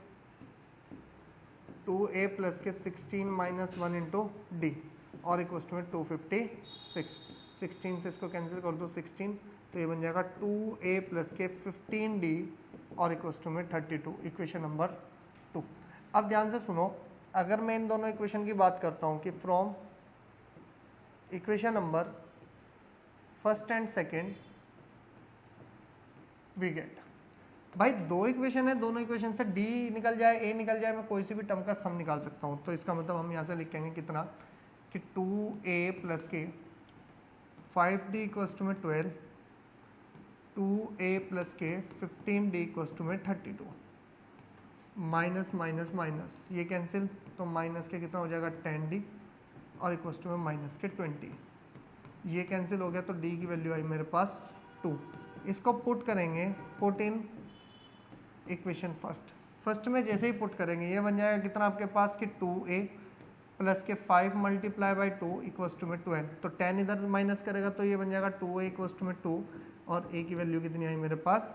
2a प्लस के 16 माइनस 1 इंटू डी और इक्वल्स टू में 256। 16 से इसको कैंसिल कर दो 16, तो ये बन जाएगा 2a प्लस के 15d और इक्वल्स टू में 32, इक्वेशन नंबर 2। अब ध्यान से सुनो, अगर मैं इन दोनों इक्वेशन की बात करता हूँ कि from equation number first and second we get, भाई दो इक्वेशन है, दोनों इक्वेशन से d निकल जाए a निकल जाए, मैं कोई सी भी टर्म का सम निकाल सकता हूँ। तो इसका मतलब हम यहाँ से लिखेंगे कितना कि 2a प्लस के 5d इक्वल्स टू में 12 2a प्लस के 15d इक्वल्स टू में 32 माइनस माइनस माइनस ये कैंसिल, तो माइनस के कितना हो जाएगा 10d और इक्वल्स टू में माइनस के 20, ये कैंसिल हो गया, तो d की वैल्यू आई मेरे पास 2। इसको पुट करेंगे, पुट इन इक्वेशन फर्स्ट में जैसे ही पुट करेंगे ये बन जाएगा कितना आपके पास कि 2a प्लस के 5 मल्टीप्लाई बाई 2 इक्वल्स टू में 12, तो 10 इधर माइनस करेगा तो ये बन जाएगा 2a इक्वल्स टू में 2 और a की वैल्यू कितनी आई मेरे पास,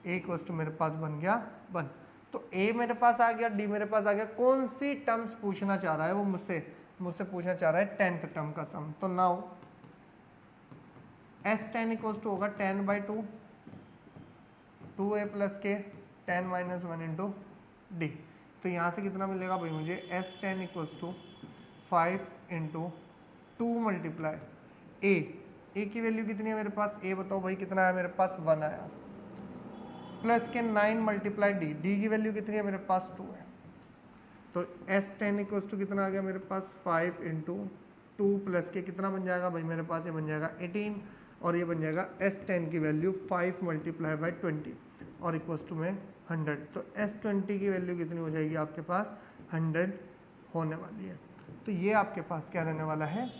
a इक्वल्स टू मेरे पास बन गया 1। तो a मेरे पास आ गया, d मेरे पास आ गया। कौन सी टर्म्स पूछना चाह रहा है वो मुझसे पूछना चाह रहा है 10th टर्म का सम। तो नाउ S10 इक्वल्स टू होगा 10/2 2a प्लस के 10 माइनस 1 इंटू डी, तो यहाँ से कितना मिलेगा भाई मुझे S10 equals to 5 into 2 multiply a की वैल्यू कितनी है मेरे पास, a बताओ भाई कितना आया मेरे पास 1 आया, प्लस के 9 मल्टीप्लाई डी की वैल्यू कितनी है मेरे पास 2 है, तो S10 इक्वल्स टू कितना आ गया मेरे पास 5 इंटू 2 प्लस के कितना बन जाएगा भाई मेरे पास, ये बन जाएगा 18 और ये बन जाएगा S10 की वैल्यू 5 मल्टीप्लाई बाई 20 और इक्वल्स टू में 100, तो S20 की वैल्यू कितनी हो जाएगी आपके पास 100 होने वाली है। तो ये आपके पास क्या रहने वाला है,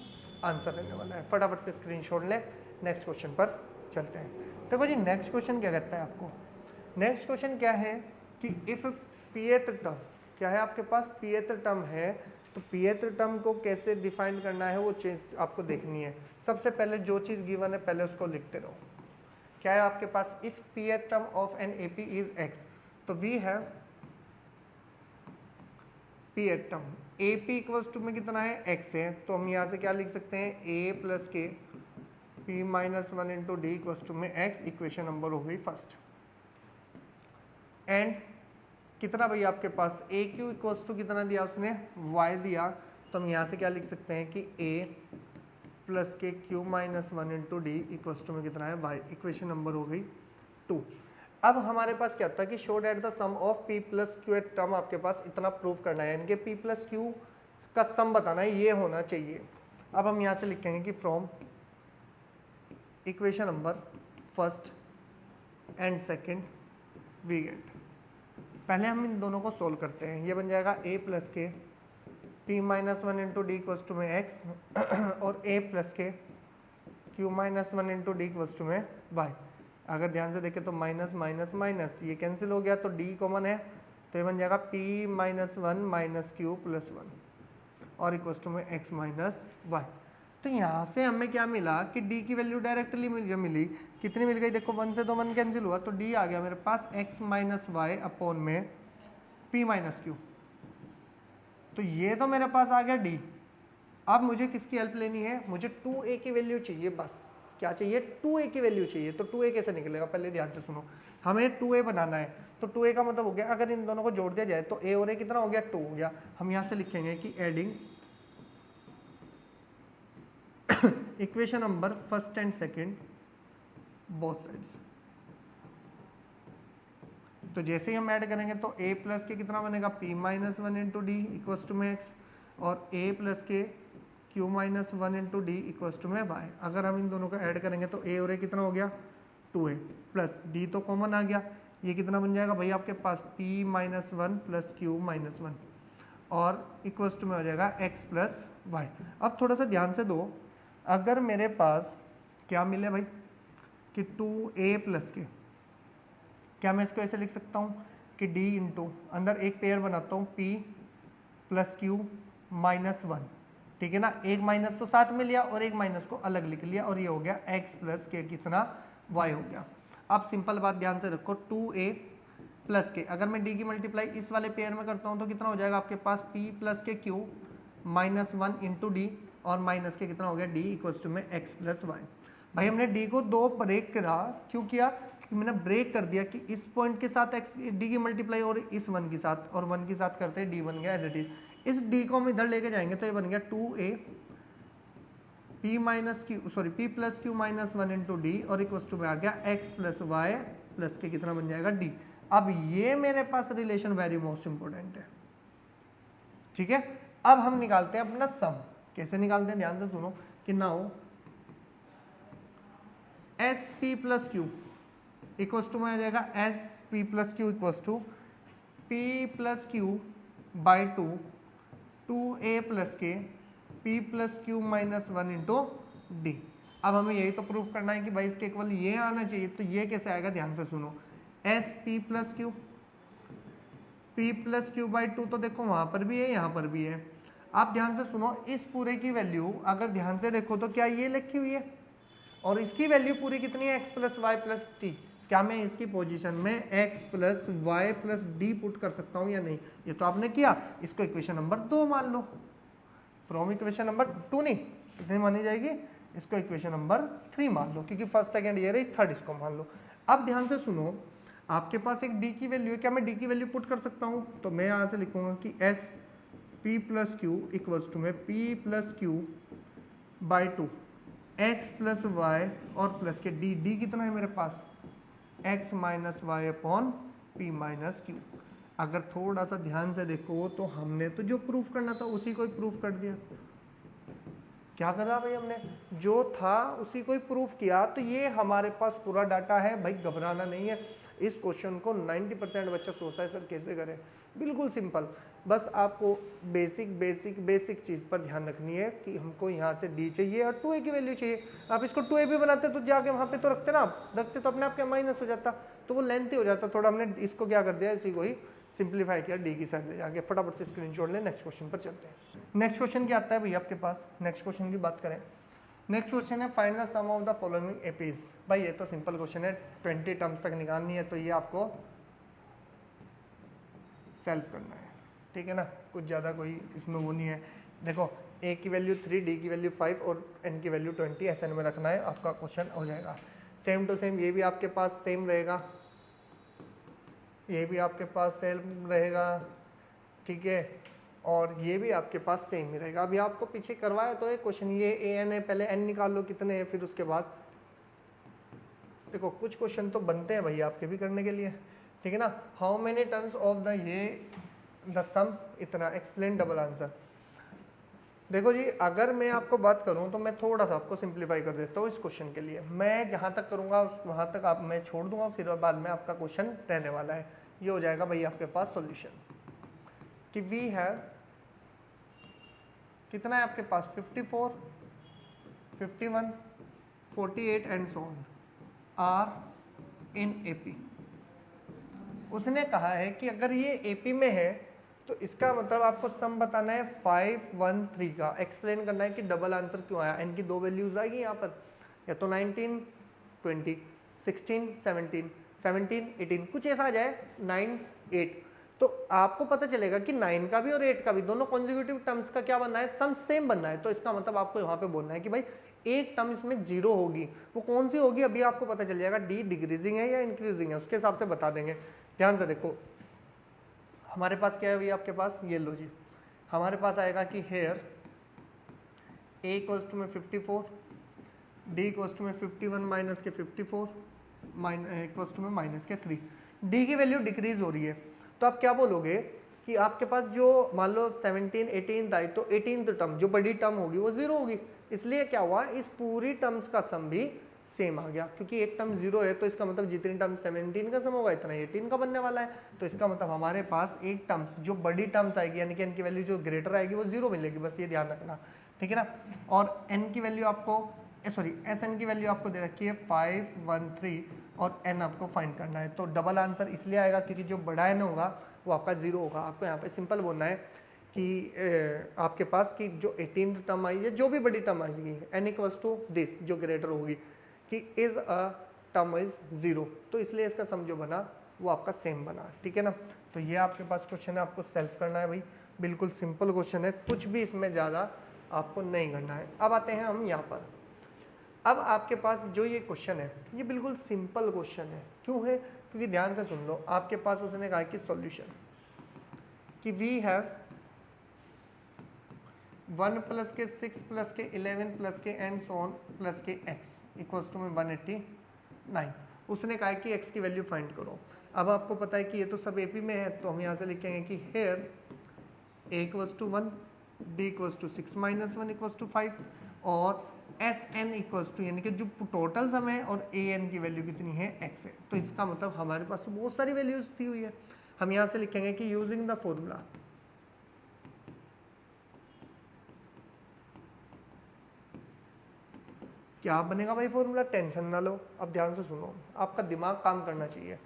आंसर रहने वाला है। फटाफट से स्क्रीनशॉट ले, नेक्स्ट क्वेश्चन पर चलते हैं। देखो जी नेक्स्ट क्वेश्चन क्या कहता है आपको, नेक्स्ट क्वेश्चन क्या है कि इफ pth टर्म क्या है आपके पास, pth टर्म है तो pth टर्म को कैसे डिफाइन करना है वो चीज़ आपको देखनी है। सबसे पहले जो चीज़ गिवन है पहले उसको लिखते रहो। क्या है आपके पास, if pth term of an AP is x, तो we have pth term AP equals to में कितना है x है, तो हम यहाँ से क्या लिख सकते हैं a प्लस के p minus 1 into d equals to में x, इक्वेशन नंबर हो गई फर्स्ट। एंड कितना भाई आपके पास ए क्यू इक्वल्स टू कितना दिया उसने y दिया, तो हम यहाँ से क्या लिख सकते हैं कि a प्लस के q minus 1 into d equals to में कितना है y, इक्वेशन नंबर हो गई 2। अब हमारे पास क्या था कि show that the sum of p plus q term, आपके पास इतना प्रूव करना है, यानी कि p प्लस क्यू का सम बताना है, ये होना चाहिए। अब हम यहाँ से लिखेंगे कि from equation number first and second we get, पहले हम इन दोनों को सोल्व करते हैं। ये बन जाएगा a प्लस के p minus 1 into d equals to में x और a प्लस के q minus 1 into d equals to में y। अगर ध्यान से देखें तो माइनस माइनस माइनस ये कैंसिल हो गया, तो d कॉमन है, तो ये बन जाएगा p minus 1 minus Q plus 1 और इक्वल्स टू में x माइनस y। तो यहाँ से हमें क्या मिला कि d की वैल्यू डायरेक्टली मिली, कितनी मिल गई देखो, 1 से 2 1 कैंसिल हुआ, तो d आ गया मेरे पास x माइनस वाई अपॉन में p माइनस क्यू। तो ये तो मेरे पास आ गया d। अब मुझे किसकी हेल्प लेनी है, मुझे 2a की वैल्यू चाहिए, बस क्या चाहिए 2a की वैल्यू चाहिए। तो 2a कैसे निकलेगा, पहले ध्यान से सुनो, हमें 2a बनाना है। तो 2a का मतलब हो गया, अगर इन दोनों को जोड़ दिया जाए तो a और a कितना हो गया 2 हो गया। हम यहाँ से लिखेंगे कि adding equation number first and second both sides. तो जैसे ही हम ऐड करेंगे तो a प्लस के कितना बनेगा p minus 1 into d equals to में x और a प्लस के q minus 1 into d equals to में y। अगर हम इन दोनों को ऐड करेंगे तो a और a कितना हो गया 2a प्लस d तो कॉमन आ गया, ये कितना बन जाएगा भाई आपके पास p minus 1 plus Q minus 1 और इक्वल्स टू में हो जाएगा x प्लस वाई। अब थोड़ा सा ध्यान से दो, अगर मेरे पास क्या मिले भाई कि 2a प्लस के, क्या मैं इसको ऐसे लिख सकता हूँ कि d इंटू अंदर एक पेयर बनाता हूँ p प्लस क्यू माइनस 1, ठीक है ना, एक माइनस तो साथ में लिया और एक माइनस को अलग लिख लिया और ये हो गया x प्लस के कितना y हो गया। अब सिंपल बात ध्यान से रखो, 2a प्लस के अगर मैं d की मल्टीप्लाई इस वाले पेयर में करता हूँ तो कितना हो जाएगा आपके पास p प्लस के क्यू माइनस 1 इंटू डी और माइनस के कितना हो गया d इक्वल्स टू में x प्लस वाई। भाई हमने d को 2 ब्रेक करा, क्यों किया, क्योंकि मैंने ब्रेक कर दिया कि इस पॉइंट के साथ x d की मल्टीप्लाई और इस 1 के साथ और 1 के साथ करते d बन गया एज इट इज। इस d को हम इधर लेके जाएंगे तो ये बन गया 2a p minus Q sorry p plus Q minus 1 into d और इक्वल्स टू में आ गया x प्लस वाई प्लस के कितना बन जाएगा d। अब ये मेरे पास रिलेशन वेरी मोस्ट इंपॉर्टेंट है, ठीक है। अब हम निकालते हैं अपना सम, कैसे निकालते हैं ध्यान से सुनो कि now S P plus Q equals to में आ जाएगा S P plus Q equals to P plus Q by 2 a plus के p plus Q minus 1 into D. अब हमें यही तो प्रूव करना है कि भाई इसके इक्वल ये आना चाहिए, तो ये कैसे आएगा ध्यान से सुनो, S P plus Q p plus Q by 2, तो देखो वहां पर भी है यहाँ पर भी है। आप ध्यान से सुनो, इस पूरे की वैल्यू अगर ध्यान से देखो तो क्या ये लिखी हुई है और इसकी वैल्यू पूरी कितनी है x plus Y plus t. क्या मैं इसकी पोजीशन में x प्लस वाई प्लस डी पुट कर सकता हूँ या नहीं, ये तो आपने किया। इसको इक्वेशन नंबर 2 मान लो, फ्रॉम इक्वेशन नंबर 2 नहीं कितनी मानी जाएगी, इसको इक्वेशन नंबर 3 मान लो, क्योंकि फर्स्ट सेकंड ये रही, थर्ड इसको मान लो। अब ध्यान से सुनो, आपके पास एक d की वैल्यू है, क्या मैं d की वैल्यू पुट कर सकता हूँ, तो मैं यहाँ से लिखूंगा कि s p plus Q equals to में p plus Q by 2 x plus y और प्लस के d कितना है मेरे पास x minus y upon p minus q. अगर थोड़ा सा ध्यान से देखो तो हमने तो जो प्रूफ करना था उसी को ही प्रूफ कर दिया। क्या करा भाई हमने, जो था उसी को ही प्रूफ किया। तो ये हमारे पास पूरा डाटा है भाई, घबराना नहीं है। इस क्वेश्चन को 90% बच्चा सोचता है सर कैसे करें, बिल्कुल सिंपल, बस आपको बेसिक चीज़ पर ध्यान रखनी है कि हमको यहाँ से d चाहिए और 2a की वैल्यू चाहिए। आप इसको 2a भी बनाते तो जाके वहाँ पे तो रखते ना, आप रखते तो अपने आप क्या माइनस हो जाता, तो वो लेंथी हो जाता थोड़ा। हमने इसको क्या कर दिया, इसी को ही सिंप्लीफाई किया डी की साइड ले जाके। फटाफट से स्क्रीनशॉट ले, नेक्स्ट क्वेश्चन पर चलते हैं। नेक्स्ट क्वेश्चन क्या आता है भैया आपके पास, नेक्स्ट क्वेश्चन की बात करें। नेक्स्ट क्वेश्चन है find the sum of the following APs. भाई ये तो सिंपल क्वेश्चन है, 20 टर्म्स तक निकालनी है, तो ये आपको सेल्फ करना है, ठीक है ना, कुछ ज़्यादा कोई इसमें वो नहीं है। देखो ए की वैल्यू 3, डी की वैल्यू 5 और एन की वैल्यू 20 एस एन में रखना है, आपका क्वेश्चन हो जाएगा। सेम टू सेम ये भी आपके पास सेम रहेगा, ये भी आपके पास सेम रहेगा, ठीक है, और ये भी आपके पास सेम ही रहेगा। अभी आपको पीछे करवाया तो एक क्वेश्चन, ये ए एन है, पहले एन निकाल लो कितने हैं, फिर उसके बाद देखो कुछ क्वेश्चन तो बनते हैं भैया आपके भी करने के लिए, ठीक है ना। How many terms of the ये द सम इतना, एक्सप्लेन डबल आंसर। देखो जी अगर मैं आपको बात करूं तो मैं थोड़ा सा आपको सिंप्लीफाई कर देता हूँ इस क्वेश्चन के लिए। मैं जहां तक करूंगा वहां तक आप मैं छोड़ दूंगा, फिर बाद में आपका क्वेश्चन रहने वाला है। ये हो जाएगा भाई आपके पास सॉल्यूशन कि वी हैव कितना है आपके पास 54, 51, 48 and so on are in AP. उसने कहा है कि अगर ये एपी में है तो इसका मतलब आपको सम बताना है 513 का, एक्सप्लेन करना है कि डबल आंसर क्यों आया। इनकी दो वैल्यूज आएगी यहाँ पर, या तो 19, 20, 16, 17, 17, 18, कुछ ऐसा आ जाए 9, 8, तो आपको पता चलेगा कि 9 का भी और 8 का भी दोनों कॉन्जिक्यूटिव टर्म्स का क्या बनना है, सम सेम बनना है। तो इसका मतलब आपको यहाँ पे बोलना है कि भाई एक टर्म इसमें जीरो होगी, वो कौन सी होगी अभी आपको पता चल जाएगा, डी डिक्रीजिंग है या इंक्रीजिंग है, उसके हिसाब से बता देंगे। ध्यान से देखो हमारे पास क्या है भैया आपके पास, ये लो जी, हमारे पास आएगा कि हेयर ए इक्वल्स टू में 54, डी इक्वल्स टू में 51 माइनस के 54 इक्वल्स टू में माइनस के 3। डी की वैल्यू डिक्रीज हो रही है, तो आप क्या बोलोगे कि आपके पास जो मान लो 17, 18 आई, तो 18th टर्म जो बड़ी टर्म होगी वो जीरो होगी। इसलिए क्या हुआ, इस पूरी टर्म्स का सम भी सेम आ गया, क्योंकि एक टर्म जीरो है तो इसका मतलब जितनी टर्म 17 का सम होगा इतना 18 का बनने वाला है। तो इसका मतलब हमारे पास एक टर्म्स जो बड़ी टर्म्स आएगी यानी कि एन की वैल्यू जो ग्रेटर आएगी वो जीरो मिलेगी, बस ये ध्यान रखना, ठीक है ना। और एन की वैल्यू आपको सॉरी एस एन की वैल्यू आपको दे रखी है 513 और एन आपको फाइंड करना है। तो डबल आंसर इसलिए आएगा क्योंकि जो बड़ा एन होगा वो आपका जीरो होगा। आपको यहाँ पे सिंपल बोलना है कि आपके पास कि जो 18th टर्म आई है, जो भी बड़ी टर्म आएगी एन इक्वल्स टू दिस जो ग्रेटर होगी कि is a term is zero, तो इसलिए इसका सम जो बना वो आपका सेम बना, ठीक है ना। तो ये आपके पास क्वेश्चन है, आपको सेल्फ करना है भाई, बिल्कुल सिंपल क्वेश्चन है, कुछ भी इसमें ज़्यादा आपको नहीं करना है। अब आते हैं हम यहाँ पर। अब आपके पास जो ये क्वेश्चन है ये बिल्कुल सिंपल क्वेश्चन है, क्यों है, क्योंकि ध्यान से सुन लो, आपके पास उसने कहा कि सॉल्यूशन कि वी हैव 1 प्लस के 6 प्लस के 11 प्लस के एंड सो ऑन प्लस के x इक्वल्स टू में 189। उसने कहा कि x की वैल्यू फाइंड करो। अब आपको पता है कि ये तो सब एपी में है, तो हम यहाँ से लिखेंगे कि here a equals to 1, d equals to 6 minus 1 equals to 5 और एस एन इक्वल्स टू यानी कि जो टोटल सम है और ए एन की वैल्यू कितनी है x है। तो इसका मतलब हमारे पास तो बहुत सारी वैल्यूज दी हुई है। हम यहाँ से लिखेंगे कि यूजिंग द फॉर्मूला क्या बनेगा भाई फॉर्मूला, टेंशन ना लो, अब ध्यान से सुनो, आपका दिमाग काम करना चाहिए।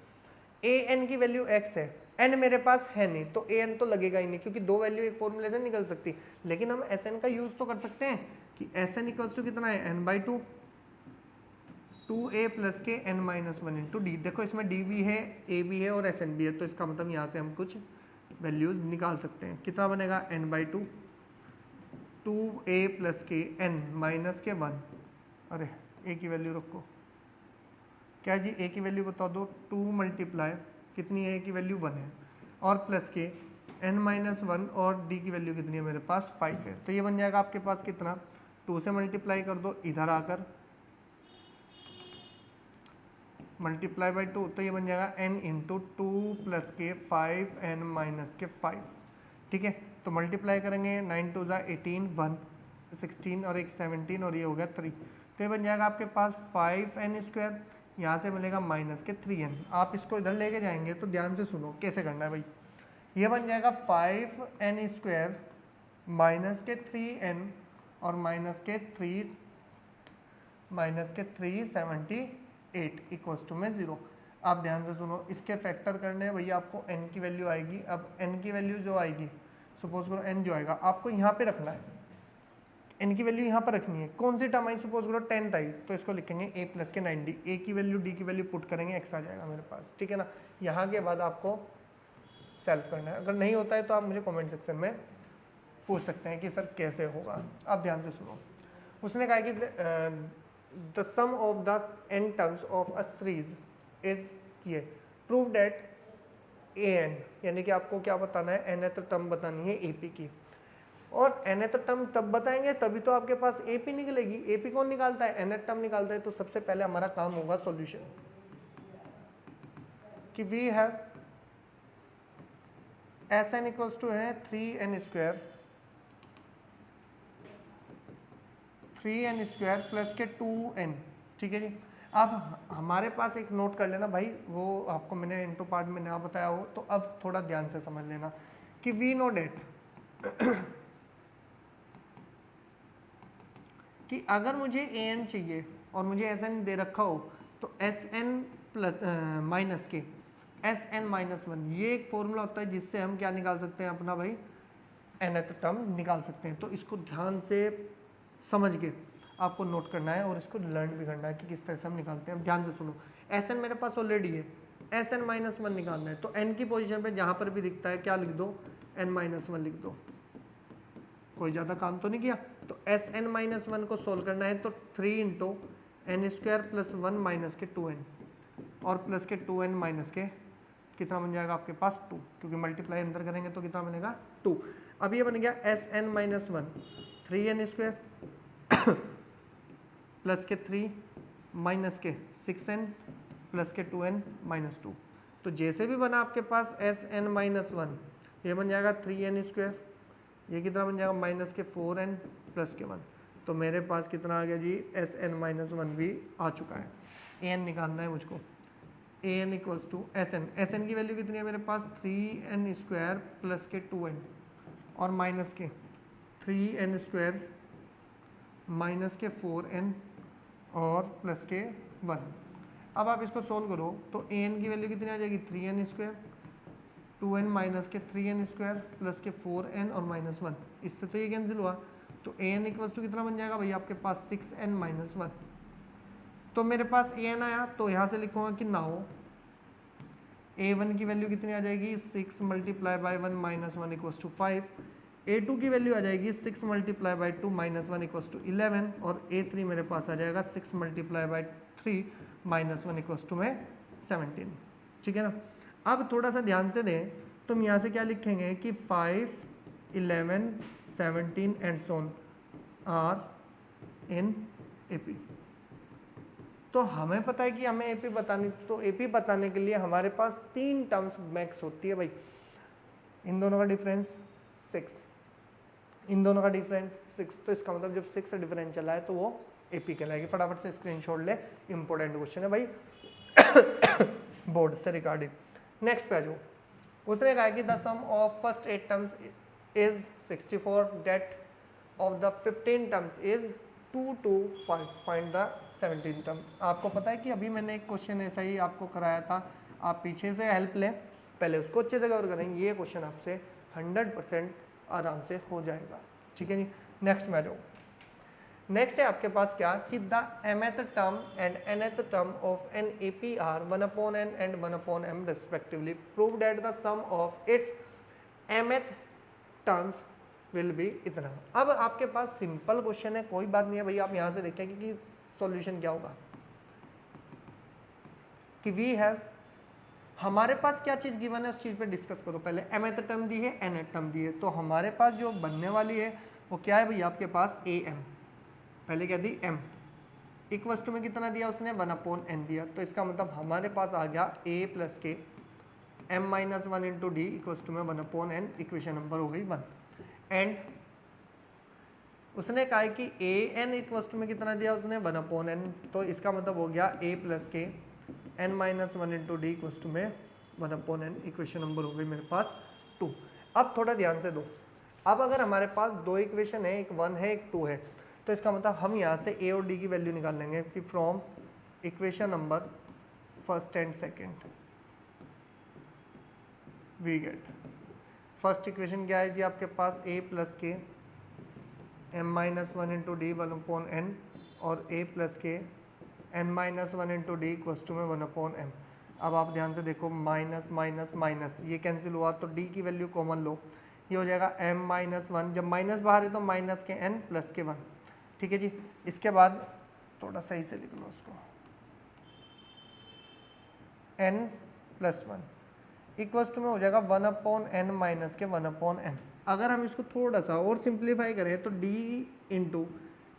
ए एन की वैल्यू x है, एन मेरे पास है नहीं तो ए एन तो लगेगा ही नहीं, क्योंकि दो वैल्यू एक फॉर्मूले से निकल सकती, लेकिन हम एस एन का यूज तो कर सकते हैं कि एस एन इक्वल्स टू कितना है n/2 2a प्लस के n माइनस 1 इंटू डी। देखो इसमें डी भी है, ए भी है और एस एन भी है, तो इसका मतलब यहाँ से हम कुछ वैल्यूज निकाल सकते हैं। कितना बनेगा n/2 2a प्लस के n माइनस के 1, अरे ए की वैल्यू रखो, क्या जी ए की वैल्यू बता दो, 2 मल्टीप्लाई कितनी है, ए की वैल्यू 1 है और प्लस के n माइनस 1 और डी की वैल्यू कितनी है मेरे पास 5 है। तो ये बन जाएगा आपके पास कितना, 2 से मल्टीप्लाई कर दो इधर आकर मल्टीप्लाई बाई 2, तो ये बन जाएगा n इंटू 2 प्लस के 5n माइनस के 5, ठीक है। तो मल्टीप्लाई करेंगे 9 2 ज़ा 18 1 16 और एक 17 और ये हो गया 3, तो ये बन जाएगा आपके पास 5n स्क्वायर, यहाँ से मिलेगा माइनस के 3n। आप इसको इधर लेके जाएंगे तो ध्यान से सुनो कैसे करना है भाई, ये बन जाएगा 5n स्क्वायर माइनस के 3n और माइनस के 378 इक्वल्स टू में 0। आप ध्यान से सुनो, इसके फैक्टर करने हैं भैया, आपको n की वैल्यू आएगी। अब n की वैल्यू जो आएगी, सपोज करो n जो आएगा आपको यहाँ पे रखना है, n की वैल्यू यहाँ पर रखनी है। कौन सी टर्म आई, सपोज करो 10th आई, तो इसको लिखेंगे a प्लस के 90, a की वैल्यू d की वैल्यू पुट करेंगे, x आ जाएगा मेरे पास, ठीक है ना। यहाँ के बाद आपको सॉल्व करना है। अगर नहीं होता है तो आप मुझे कमेंट सेक्शन में पूछ सकते हैं कि सर कैसे होगा। आप ध्यान से सुनो, उसने कहा कि the sum of the n terms of a series is ये, प्रूव दैट an, यानी कि आपको क्या बताना है, nth टर्म बतानी है ap की। और nth टर्म तब बताएंगे तभी तो आपके पास ap निकलेगी। ap कौन निकालता है, nth टर्म निकालता है। तो सबसे पहले हमारा काम होगा सॉल्यूशन, कि we have Sn equals to है 3n स्क्वायर प्लस के 2n, ठीक है जी। अब हमारे पास एक नोट कर लेना भाई, वो आपको मैंने इंटू पार्ट में ना बताया हो, तो अब थोड़ा ध्यान से समझ लेना कि वी नो डेट कि अगर मुझे an चाहिए और मुझे Sn दे रखा हो, तो Sn प्लस माइनस के Sn-1, ये एक फॉर्मूला होता है जिससे हम क्या निकाल सकते हैं अपना भाई, nth टर्म निकाल सकते हैं। तो इसको ध्यान से समझ के आपको नोट करना है और इसको लर्न भी करना है कि किस तरह से हम निकालते हैं। ध्यान से सुनो, Sn मेरे पास ऑलरेडी है, Sn-1 निकालना है, तो n की पोजीशन पे जहाँ पर भी दिखता है क्या लिख दो, n-1 लिख दो, कोई ज़्यादा काम तो नहीं किया। तो Sn-1 को सोल्व करना है, तो 3 into n square plus 1 minus के 2n और प्लस के 2n माइनस के कितना बन जाएगा आपके पास 2, क्योंकि मल्टीप्लाई अंदर करेंगे तो कितना बनेगा 2। अब ये बन गया Sn-1 3n स्क्वायर प्लस के 3 माइनस के 6n प्लस के 2n माइनस 2। तो जैसे भी बना आपके पास Sn-1, ये बन जाएगा 3n स्क्वायर, ये कितना बन जाएगा माइनस के 4n प्लस के 1। तो मेरे पास कितना आ गया जी, Sn-1 भी आ चुका है। an निकालना है मुझको, an इक्वल्स टू Sn की वैल्यू कितनी है मेरे पास 3n स्क्वायर प्लस के 2n और माइनस के 3n स्क्वायर माइनस के 4n और प्लस के 1। अब आप इसको सोल्व करो तो an की वैल्यू कितनी आ जाएगी 3n स्क्वायर, 2n माइनस के 3n स्क्वायर प्लस के 4n और माइनस 1। इससे तो ये कैंसिल हुआ, तो an इक्वल्स टू कितना बन जाएगा भैया आपके पास 6n माइनस 1। तो मेरे पास an आया, तो यहाँ से लिखूंगा कि नाउ a1 की वैल्यू कितनी आ जाएगी 6 multiply by 1 minus 1 equals to 5। a2 की वैल्यू आ जाएगी 6 multiply by 2 minus 1 equals to 11 और a3 मेरे पास आ जाएगा 6 multiply by 3 minus 1 equals to में 17, ठीक है ना। अब थोड़ा सा ध्यान से दें, तो हम यहाँ से क्या लिखेंगे कि 5, 11, 17 and so on are in AP। तो हमें पता है कि हमें AP बतानी, तो AP बताने के लिए हमारे पास 3 टर्म्स मैक्स होती है भाई। इन दोनों का डिफरेंस 6, इन दोनों का डिफरेंस 6, तो इसका मतलब जब 6 से डिफरेंस चला है तो वो AP कहलाएगी। फटाफट से स्क्रीनशॉट ले, इंपॉर्टेंट क्वेश्चन है भाई बोर्ड से रिगार्डिंग। नेक्स्ट पे आ जाओ, उसने कहा कि the sum of first 8 terms is 64, that of the 15 terms is 2 to 5, find the 17 terms. आपको पता है कि अभी मैंने एक क्वेश्चन ऐसा ही आपको कराया था, आप पीछे से हेल्प लें, पहले उसको अच्छे से कवर करेंगे, ये क्वेश्चन आपसे 100% आराम से हो जाएगा, ठीक है जी। नेक्स्ट में आ जाओ, नेक्स्ट है आपके पास क्या कि the mth term and nth term of an AP are 1/n and 1/m respectively, prove that the sum of its mth terms will be इतना। अब आपके पास सिंपल क्वेश्चन है, कोई बात नहीं है भाई, आप यहाँ से देखेंगे कि सॉल्यूशन क्या होगा, कि वी हैव, हमारे पास क्या चीज़ गिवन है उस चीज़ पे डिस्कस करो। पहले mth टर्म दी है, nth टर्म दी है, तो हमारे पास जो बनने वाली है वो क्या है भैया आपके पास am, पहले क्या दी m, इक्वल्स टू में कितना दिया उसने 1/n दिया, तो इसका मतलब हमारे पास आ गया a प्लस के m-1 into d equals to में 1/n, इक्वेशन नंबर हो गई 1। एंड उसने कहा कि an इक्वल्स टू में कितना दिया उसने 1/n, तो इसका मतलब हो गया a प्लस के n-1 into d equals to में 1/n, इक्वेशन नंबर हो गई मेरे पास 2। अब थोड़ा ध्यान से दो, अब अगर हमारे पास 2 इक्वेशन है, एक 1 है एक 2 है, तो इसका मतलब हम यहाँ से a और d की वैल्यू निकाल लेंगे कि from equation number first and second, we get first equation क्या है जी आपके पास a प्लस के m minus one into d one upon n और a प्लस के n minus one into d equals to में वन अपॉन एम। अब आप ध्यान से देखो माइनस माइनस माइनस ये कैंसिल हुआ तो d की वैल्यू कॉमन लो, ये हो जाएगा m माइनस वन, जब माइनस बाहर है तो माइनस के n प्लस के वन। ठीक है जी, इसके बाद थोड़ा सही से लिख लो उसको, n plus one equals to में हो जाएगा वन अपॉन एन माइनस के वन अपॉन एम। अगर हम इसको थोड़ा सा और सिंप्लीफाई करें तो d इंटू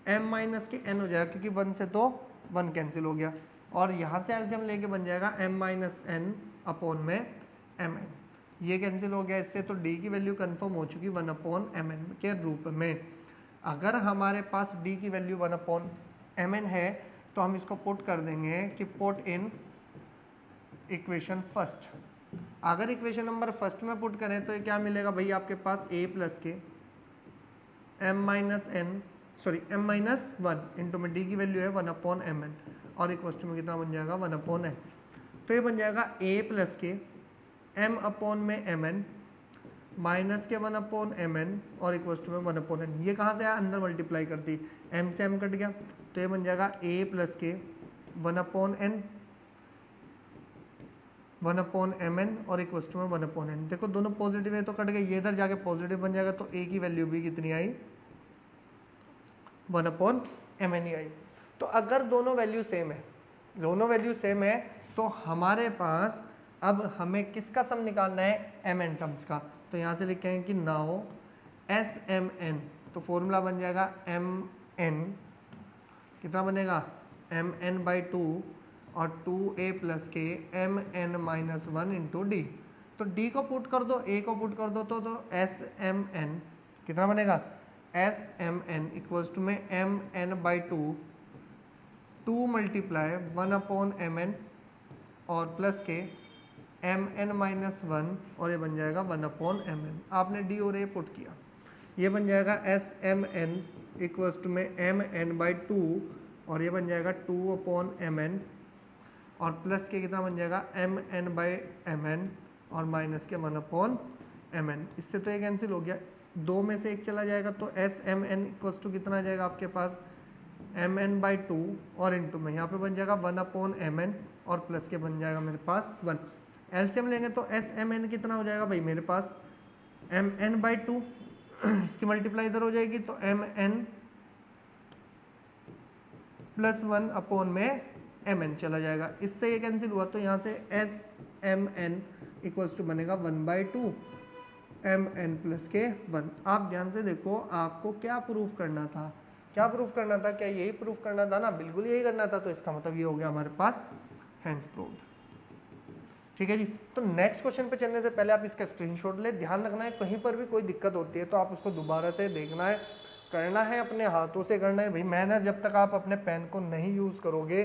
एम माइनस के n हो जाएगा, क्योंकि वन से तो वन कैंसिल हो गया, और यहाँ से एलसीएम लेके बन जाएगा m माइनस एन अपॉन में एम एन, ये कैंसिल हो गया इससे, तो d की वैल्यू कंफर्म हो चुकी वन अपॉन एम एन के रूप में। अगर हमारे पास d की वैल्यू वन अपॉन एम एन है तो हम इसको पुट कर देंगे कि पुट इन इक्वेशन फर्स्ट। अगर इक्वेशन नंबर फर्स्ट में पुट करें तो ये क्या मिलेगा भाई आपके पास a प्लस के m minus n sorry m minus one into में d की वैल्यू है वन अपॉन एम एन और इक्वस टू में कितना बन जाएगा वन अपॉन एन। तो ये बन जाएगा a प्लस के m अपॉन में एम एन माइनस के वन अपॉन एम एन और इक्वस टू में वन अपॉन एन। ये कहाँ से आया, अंदर मल्टीप्लाई कर दी, m से m कट गया, तो ये बन जाएगा a प्लस के one upon n one upon m n और इक्वस टू में वन अपॉन एन। देखो दोनों पॉजिटिव है तो कट गए, ये इधर जाके पॉजिटिव बन जाएगा, तो a की वैल्यू भी कितनी आई, वन अपॉन एम एन ही आई। तो अगर दोनों वैल्यू सेम है, दोनों वैल्यू सेम है तो हमारे पास अब हमें किसका सम निकालना है, एम एन टर्म्स का। तो यहाँ से लिखेंगे कि नाउ एस एम एन, तो फॉर्मूला बन जाएगा एम एन, कितना बनेगा एम एन बाई टू और 2a प्लस के m n minus one into d. तो d को पुट कर दो, a को पुट कर दो, तो एस एम एन कितना बनेगा, S m n equals to में m n by two multiply one upon m n और प्लस के एम एन माइनस वन और ये बन जाएगा वन अपॉन एम एन। आपने d और a पुट किया, ये बन जाएगा S m n equals to में एम एन बाई टू और ये बन जाएगा टू अपॉन एम एन और प्लस के कितना बन जाएगा m n by M n और माइनस के वन अपॉन एम एन। इससे तो ये कैंसिल हो गया, दो में से एक चला जाएगा, तो s m n equals to कितना आ जाएगा आपके पास एम एन बाई टू और इंटू में यहाँ पे बन जाएगा वन अपॉन एम एन और प्लस के बन जाएगा मेरे पास वन। एलसीएम लेंगे तो एस एम एन कितना हो जाएगा भाई मेरे पास एम एन बाई टू, इसकी मल्टीप्लाई इधर हो जाएगी तो m n plus one upon में एम एन चला जाएगा, इससे ये कैंसिल हुआ, तो यहाँ से S m n equals to बनेगा one by two m n plus के वन। आप ध्यान से देखो आपको क्या प्रूफ करना था, क्या प्रूफ करना था, क्या यही प्रूफ करना था ना, बिल्कुल यही करना था। तो इसका मतलब ये हो गया हमारे पास हैंस प्रूव्ड। ठीक है जी, तो नेक्स्ट क्वेश्चन पे चलने से पहले आप इसका स्क्रीनशॉट ले। ध्यान रखना है कहीं पर भी कोई दिक्कत होती है तो आप उसको दोबारा से देखना है, करना है, अपने हाथों से करना है भाई। मेहनत जब तक आप अपने पेन को नहीं यूज़ करोगे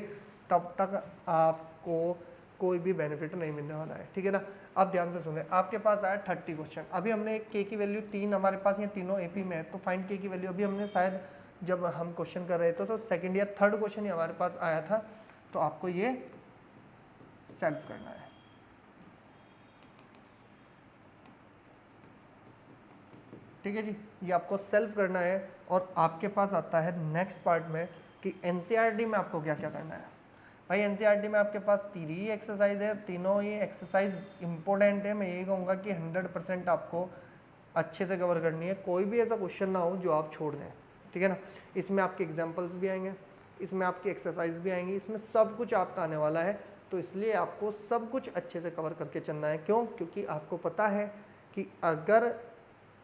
तब तक आपको कोई भी बेनिफिट नहीं मिलने वाला है। ठीक है ना, अब ध्यान से सुने, आपके पास आया 30 क्वेश्चन। अभी हमने के की वैल्यू 3 हमारे पास ये तीनों एपी में है, तो फाइंड के की वैल्यू अभी हमने शायद जब हम क्वेश्चन कर रहे थे तो सेकंड या थर्ड क्वेश्चन ही हमारे पास आया था, तो आपको ये सेल्फ करना है। ठीक है जी, ये आपको सेल्फ करना है। और आपके पास आता है नेक्स्ट पार्ट में कि एनसीईआरटी में आपको क्या क्या करना है। भाई एनसीईआरटी में आपके पास 3 एक्सरसाइज है, तीनों ही एक्सरसाइज इंपॉर्टेंट है। मैं यही कहूँगा कि 100% आपको अच्छे से कवर करनी है, कोई भी ऐसा क्वेश्चन ना हो जो आप छोड़ दें। ठीक है ना, इसमें आपके एग्जाम्पल्स भी आएंगे, इसमें आपकी एक्सरसाइज भी आएंगी, इसमें सब कुछ आपका आने वाला है। तो इसलिए आपको सब कुछ अच्छे से कवर करके चलना है। क्यों? क्योंकि आपको पता है कि अगर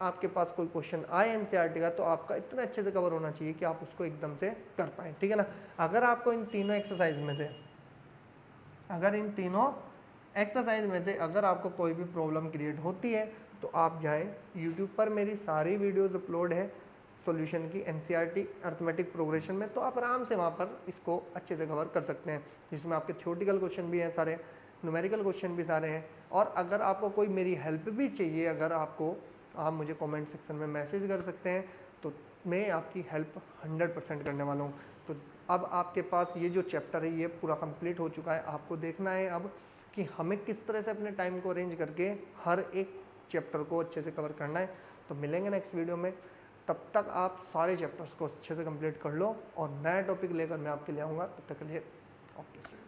आपके पास कोई क्वेश्चन आए एनसीईआरटी का तो आपका इतना अच्छे से कवर होना चाहिए कि आप उसको एकदम से कर पाएँ। ठीक है ना, अगर आपको इन तीनों एक्सरसाइज में से अगर आपको कोई भी प्रॉब्लम क्रिएट होती है तो आप जाएं यूट्यूब पर, मेरी सारी वीडियोस अपलोड है सॉल्यूशन की एनसीईआरटी अर्थमेटिक प्रोग्रेशन में, तो आप आराम से वहाँ पर इसको अच्छे से कवर कर सकते हैं, जिसमें आपके थ्योरेटिकल क्वेश्चन भी हैं सारे, न्यूमेरिकल क्वेश्चन भी सारे हैं। और अगर आपको कोई मेरी हेल्प भी चाहिए, अगर आपको, आप मुझे कमेंट सेक्शन में मैसेज कर सकते हैं, तो मैं आपकी हेल्प 100% करने वाला हूँ। तो अब आपके पास ये जो चैप्टर है ये पूरा कंप्लीट हो चुका है। आपको देखना है अब कि हमें किस तरह से अपने टाइम को अरेंज करके हर एक चैप्टर को अच्छे से कवर करना है। तो मिलेंगे नेक्स्ट वीडियो में, तब तक आप सारे चैप्टर्स को अच्छे से कंप्लीट कर लो और नया टॉपिक लेकर मैं आपके लिए आऊँगा। तब तक के लिए ओके।